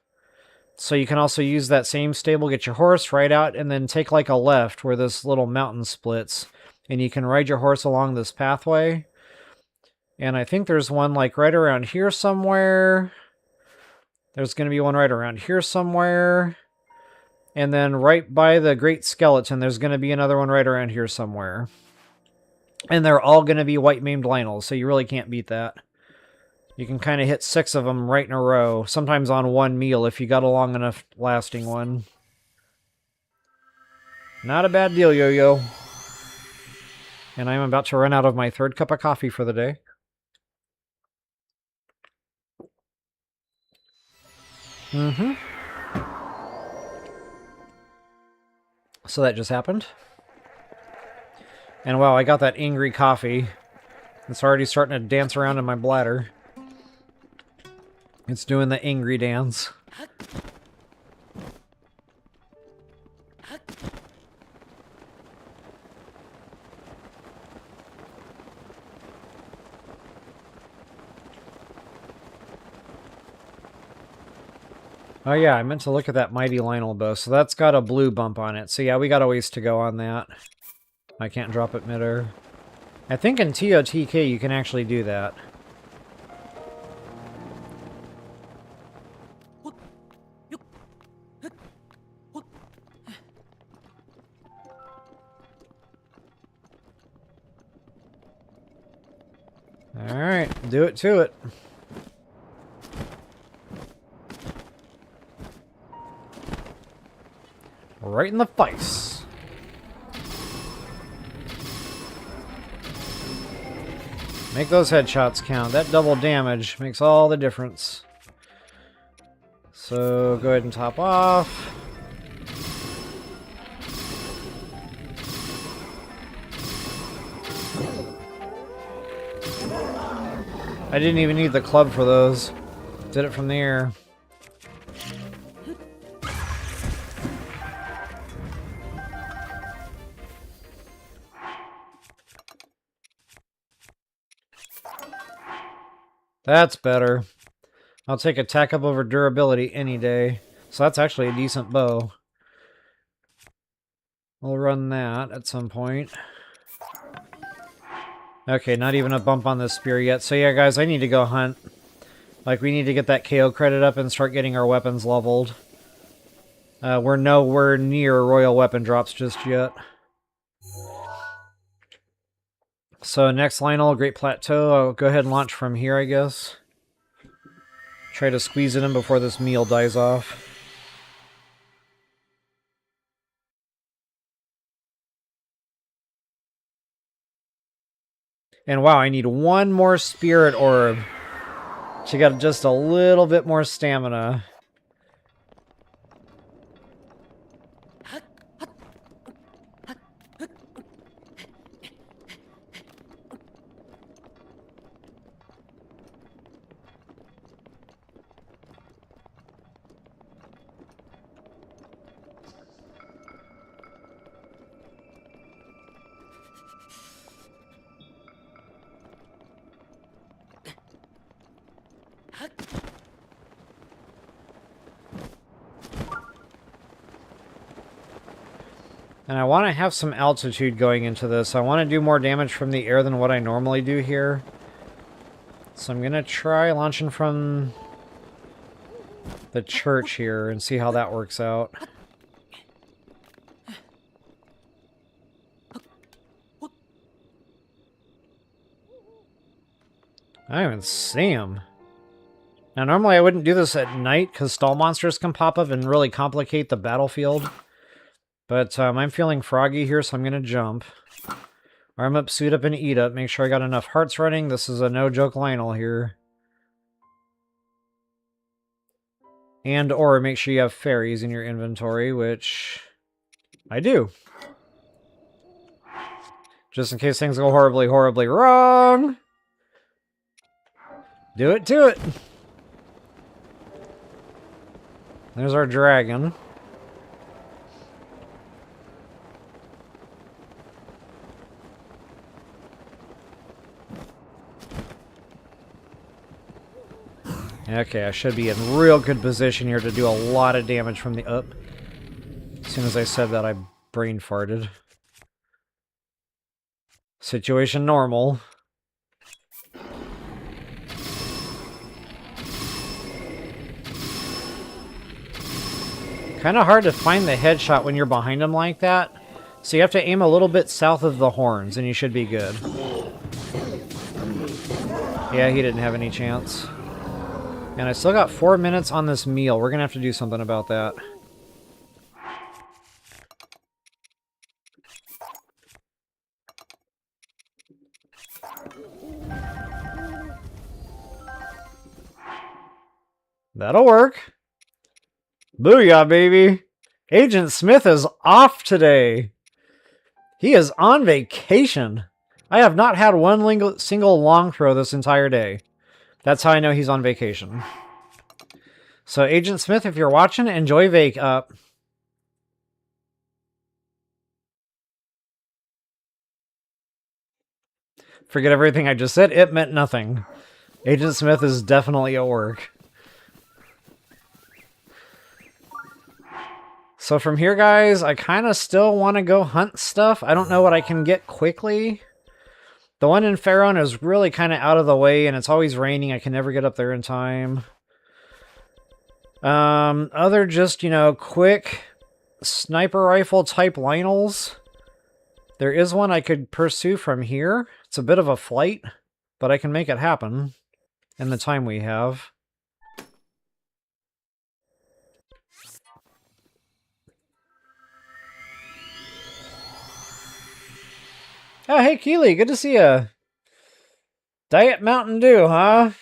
So you can also use that same stable, get your horse, ride out, and then take like a left where this little mountain splits. And you can ride your horse along this pathway. And I think there's one like right around here somewhere. There's going to be one right around here somewhere. And then right by the Great Skeleton, there's going to be another one right around here somewhere. And they're all going to be white maimed Lynels, so you really can't beat that. You can kind of hit 6 of them right in a row, sometimes on one meal if you got a long enough lasting one. Not a bad deal, Yo-Yo. And I'm about to run out of my 3rd cup of coffee for the day. So that just happened. And wow, I got that angry coffee. It's already starting to dance around in my bladder. It's doing the angry dance. Oh yeah, I meant to look at that mighty Lynel bow. So that's got a blue bump on it. So yeah, we got a ways to go on that. I can't drop it midair. I think in TOTK you can actually do that. Alright, do it to it. Right in the face. Make those headshots count. That double damage makes all the difference. So go ahead and top off. I didn't even need the club for those. Did it from the air. That's better. I'll take attack up over durability any day. So that's actually a decent bow. We'll run that at some point. Okay, not even a bump on the spear yet. So yeah, guys, I need to go hunt. Like, we need to get that KO credit up and start getting our weapons leveled. We're nowhere near royal weapon drops just yet. So next Lynel, Great Plateau. I'll go ahead and launch from here, I guess. Try to squeeze it in before this meal dies off. And wow, I need one more spirit orb. She got just a little bit more stamina. And I want to have some altitude going into this. I want to do more damage from the air than what I normally do here. So I'm going to try launching from the church here and see how that works out. I don't even see him. Now, normally I wouldn't do this at night because stall monsters can pop up and really complicate the battlefield. But I'm feeling froggy here, so I'm going to jump. Arm up, suit up, and eat up. Make sure I got enough hearts running. This is a no-joke Lynel here. And or make sure you have fairies in your inventory, which I do. Just in case things go horribly, horribly wrong. Do it to it. There's our dragon. Okay, I should be in real good position here to do a lot of damage from the up. As soon as I said that, I brain farted. Situation normal. Kind of hard to find the headshot when you're behind him like that. So you have to aim a little bit south of the horns and you should be good. Yeah, he didn't have any chance. And I still got 4 minutes on this meal. We're going to have to do something about that. That'll work. Booyah, baby. Agent Smith is off today. He is on vacation. I have not had one single long throw this entire day. That's how I know he's on vacation. So, Agent Smith, if you're watching, enjoy Vake Up. Forget everything I just said. It meant nothing. Agent Smith is definitely at work. So from here, guys, I kind of still want to go hunt stuff. I don't know what I can get quickly. The one in Pharaoh is really kind of out of the way, and it's always raining. I can never get up there in time. Other just, you know, quick sniper rifle type Lynels. There is one I could pursue from here. It's a bit of a flight, but I can make it happen in the time we have. Oh, hey, Keely, good to see ya. Diet Mountain Dew, huh?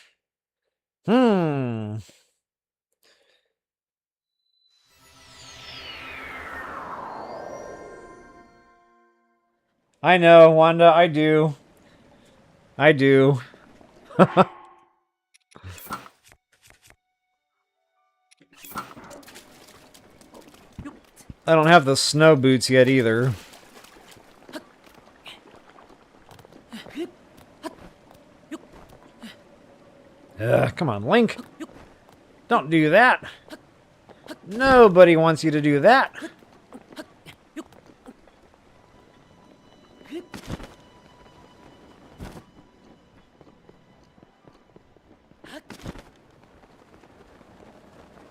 I know, Wanda, I do. I do. I don't have the snow boots yet either. Come on, Link. Don't do that. Nobody wants you to do that.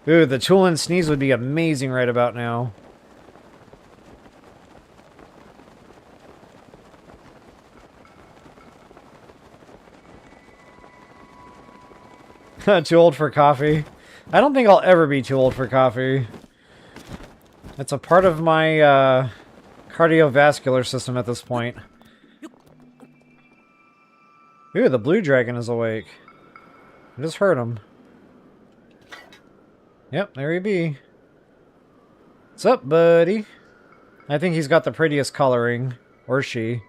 Ooh, the Tulin Sneeze would be amazing right about now. Too old for coffee. I don't think I'll ever be too old for coffee. It's a part of my cardiovascular system at this point. Ooh, the blue dragon is awake. I just heard him. Yep, there he be. What's up, buddy? I think he's got the prettiest coloring. Or she.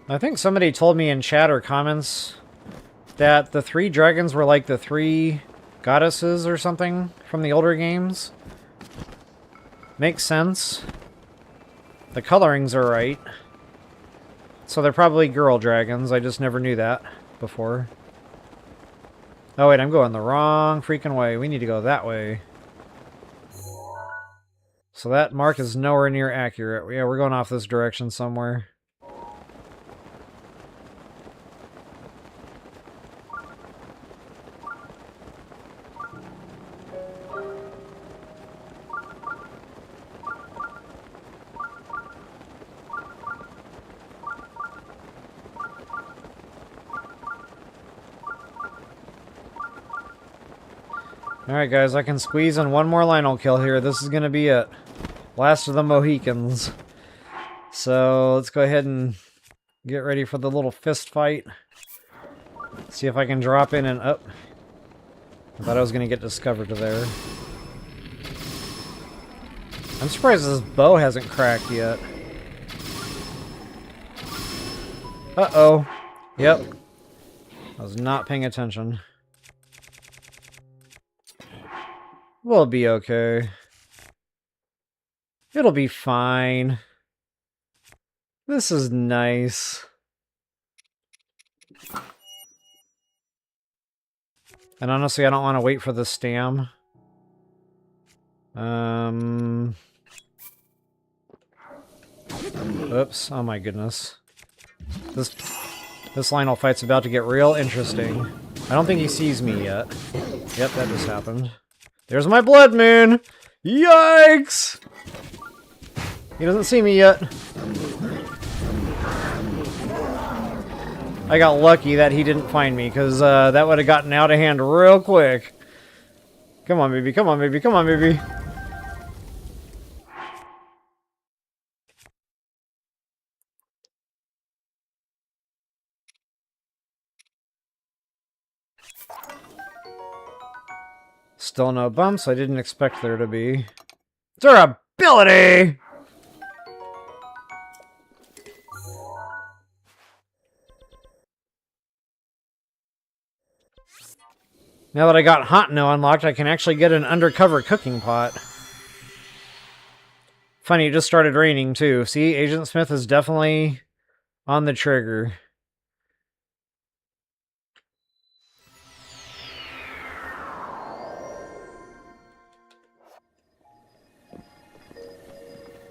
I think somebody told me in chat or comments that the 3 dragons were like the 3 goddesses or something from the older games. Makes sense. The colorings are right. So they're probably girl dragons. I just never knew that before. Oh wait, I'm going the wrong freaking way. We need to go that way. So that mark is nowhere near accurate. Yeah, we're going off this direction somewhere. Alright guys, I can squeeze in one more Lynel kill here. This is gonna be it. Last of the Mohicans. So let's go ahead and get ready for the little fist fight. See if I can drop in and up. I thought I was gonna get discovered there. I'm surprised this bow hasn't cracked yet. Uh-oh. Yep. I was not paying attention. We'll be okay. It'll be fine. This is nice. And honestly, I don't want to wait for the stam. Oops. Oh my goodness. This Lynel fight's about to get real interesting. I don't think he sees me yet. Yep, that just happened. There's my blood moon! Yikes! He doesn't see me yet. I got lucky that he didn't find me, because that would have gotten out of hand real quick. Come on, baby. Come on, baby. Come on, baby. Still no bumps. I didn't expect there to be. Durability! Now that I got Hot No unlocked, I can actually get an undercover cooking pot. Funny, it just started raining too. See, Agent Smith is definitely on the trigger.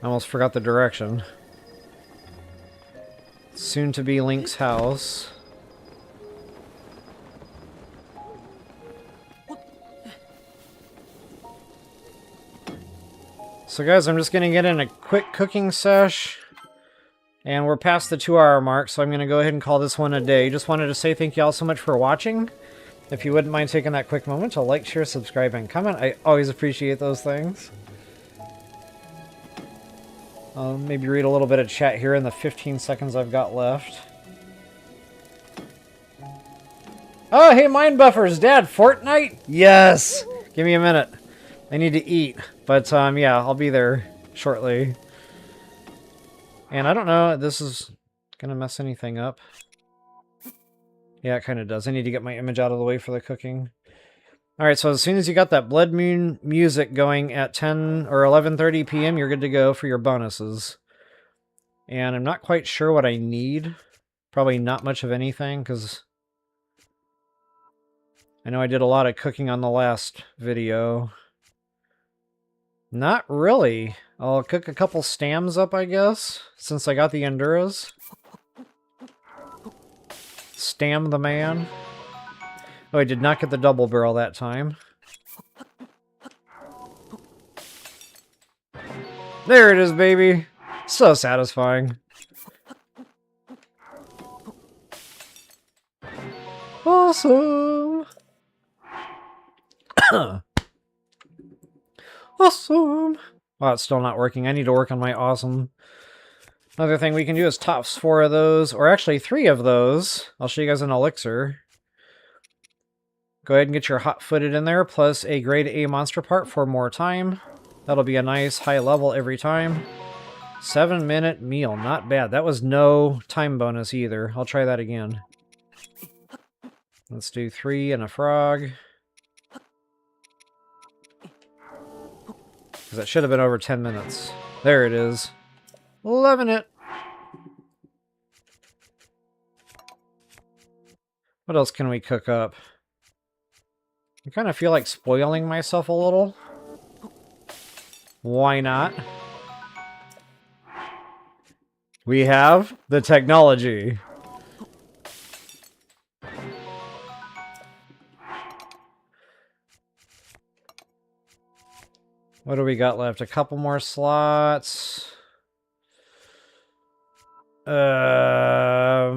I almost forgot the direction. Soon to be Link's house. So guys, I'm just gonna get in a quick cooking sesh. And we're past the 2-hour mark, so I'm gonna go ahead and call this one a day. Just wanted to say thank you all so much for watching. If you wouldn't mind taking that quick moment to like, share, subscribe, and comment, I always appreciate those things. I'll maybe read a little bit of chat here in the 15 seconds I've got left. Oh, hey, Mind Buffers! Dad, Fortnite? Yes! Give me a minute. I need to eat. But, yeah, I'll be there shortly. And I don't know, this is gonna mess anything up. Yeah, it kind of does. I need to get my image out of the way for the cooking. Alright, so as soon as you got that Blood Moon music going at 10 or 11:30 p.m., you're good to go for your bonuses. And I'm not quite sure what I need. Probably not much of anything, because I know I did a lot of cooking on the last video. Not really. I'll cook a couple stams up, I guess, since I got the Enduras. Stam the man. Oh, I did not get the double barrel that time. There it is, baby. So satisfying. Awesome. Awesome. Oh, it's still not working. I need to work on my awesome. Another thing we can do is tops 4 of those, or actually 3 of those. I'll show you guys an elixir. Go ahead and get your hot-footed in there, plus a grade A monster part for more time. That'll be a nice high level every time. 7-minute meal, not bad. That was no time bonus either. I'll try that again. Let's do 3 and a frog. Because that should have been over 10 minutes. There it is. Loving it. What else can we cook up? I kind of feel like spoiling myself a little. Why not? We have the technology. What do we got left? A couple more slots. Well,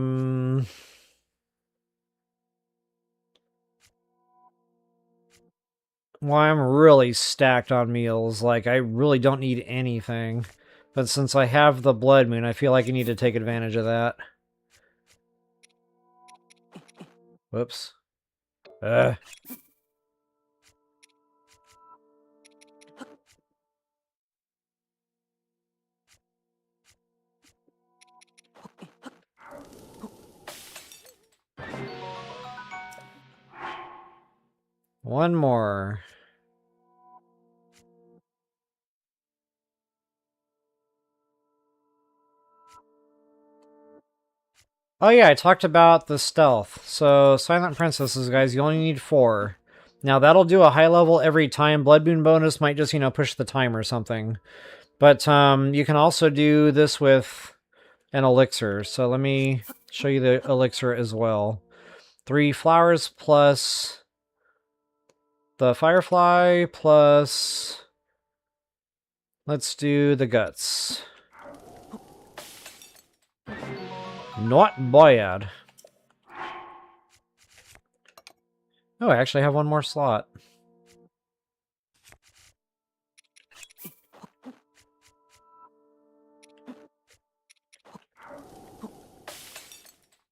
I'm really stacked on meals. Like, I really don't need anything. But since I have the Blood Moon, I feel like I need to take advantage of that. Whoops. One more. Oh yeah, I talked about the stealth. So, Silent Princesses, guys, you only need 4. Now, that'll do a high level every time. Blood Moon bonus might just, push the time or something. But you can also do this with an elixir. So let me show you the elixir as well. 3 flowers plus the firefly plus... Let's do the guts. Not bad. Oh, I actually have one more slot.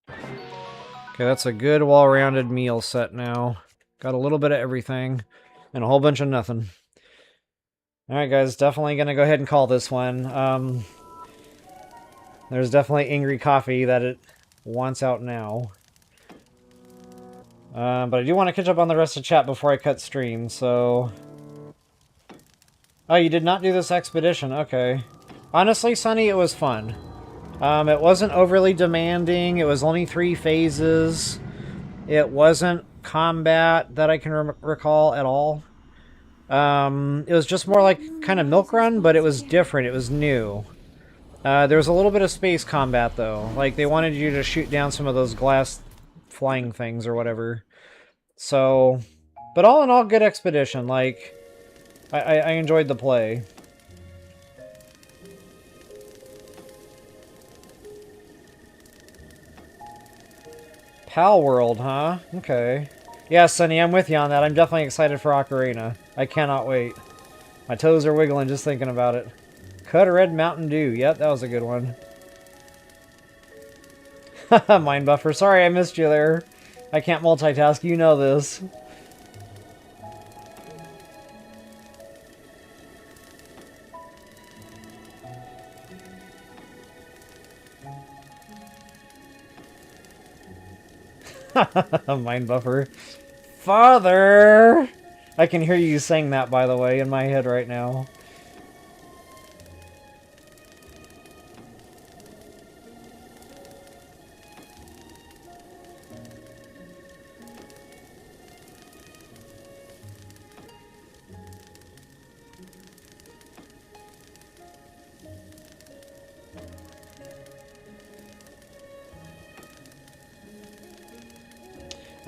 Okay, that's a good well-rounded meal set now. Got a little bit of everything and a whole bunch of nothing. Alright guys, definitely gonna go ahead and call this one. There's definitely angry coffee that it wants out now. But I do want to catch up on the rest of chat before I cut stream, so... Oh, you did not do this expedition, okay. Honestly, Sunny, it was fun. It wasn't overly demanding, it was only 3 phases. It wasn't combat that I can recall at all. It was just more like kind of milk run, but it was different, it was new. There was a little bit of space combat, though. Like, they wanted you to shoot down some of those glass flying things or whatever. So, but all in all, good expedition. Like, I enjoyed the play. Pal World, huh? Okay. Yeah, Sunny, I'm with you on that. I'm definitely excited for Ocarina. I cannot wait. My toes are wiggling just thinking about it. Cut a red Mountain Dew. Yep, that was a good one. Mind buffer. Sorry I missed you there. I can't multitask. You know this. Mind buffer. Father! I can hear you saying that, by the way, in my head right now.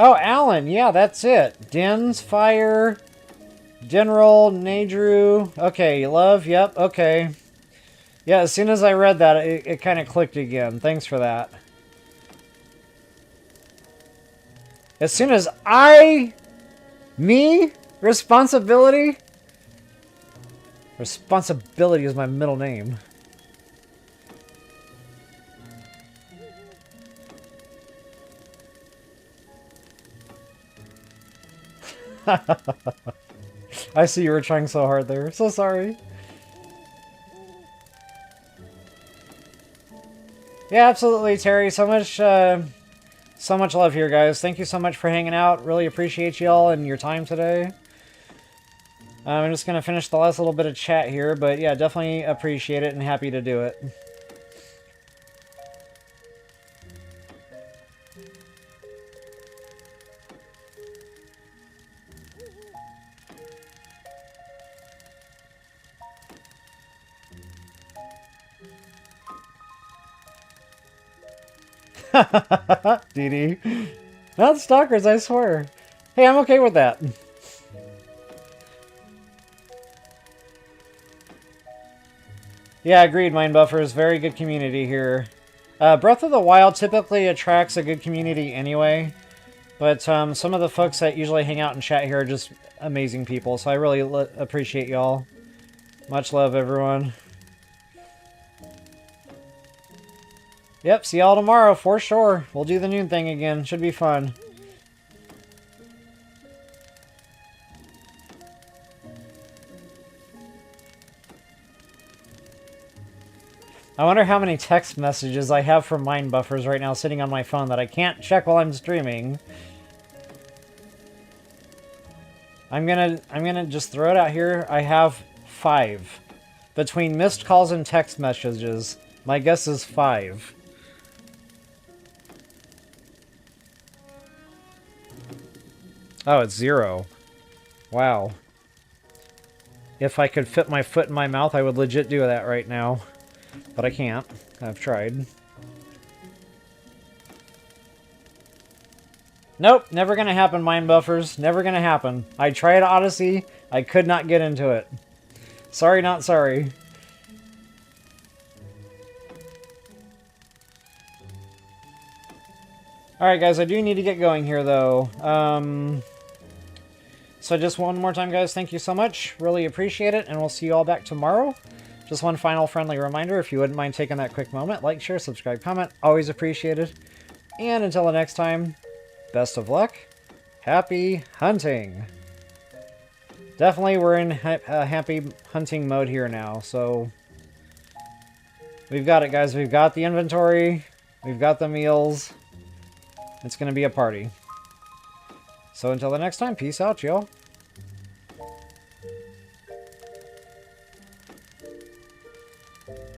Oh, Alan, yeah, that's it. Dens, fire, General, Nadru. Okay, love. Yep, okay. Yeah, as soon as I read that, it kind of clicked again. Thanks for that. As soon as me? Responsibility? Responsibility is my middle name. I see you were trying so hard there. So sorry. Yeah, absolutely, Terry. So much love here, guys. Thank you so much for hanging out. Really appreciate y'all and your time today. I'm just going to finish the last little bit of chat here, but yeah, definitely appreciate it and happy to do it. DD. Not stalkers, I swear. Hey, I'm okay with that. Yeah, agreed, Mind Buffers. Very good community here. Breath of the Wild typically attracts a good community anyway, but some of the folks that usually hang out and chat here are just amazing people, so I really appreciate y'all. Much love, everyone. Yep, see y'all tomorrow, for sure. We'll do the noon thing again. Should be fun. I wonder how many text messages I have from Mind Buffers right now sitting on my phone that I can't check while I'm streaming. I'm gonna just throw it out here. I have 5. Between missed calls and text messages, my guess is 5. Oh, it's 0. Wow. If I could fit my foot in my mouth, I would legit do that right now. But I can't. I've tried. Nope, never gonna happen, Mind Buffers. Never gonna happen. I tried Odyssey. I could not get into it. Sorry, not sorry. Alright, guys, I do need to get going here, though. So just one more time, guys, thank you so much. Really appreciate it, and we'll see you all back tomorrow. Just one final friendly reminder, if you wouldn't mind taking that quick moment, like, share, subscribe, comment, always appreciated. And until the next time, best of luck, happy hunting. Definitely we're in happy hunting mode here now, so we've got it, guys. We've got the inventory, we've got the meals. It's going to be a party. So until the next time, peace out, y'all.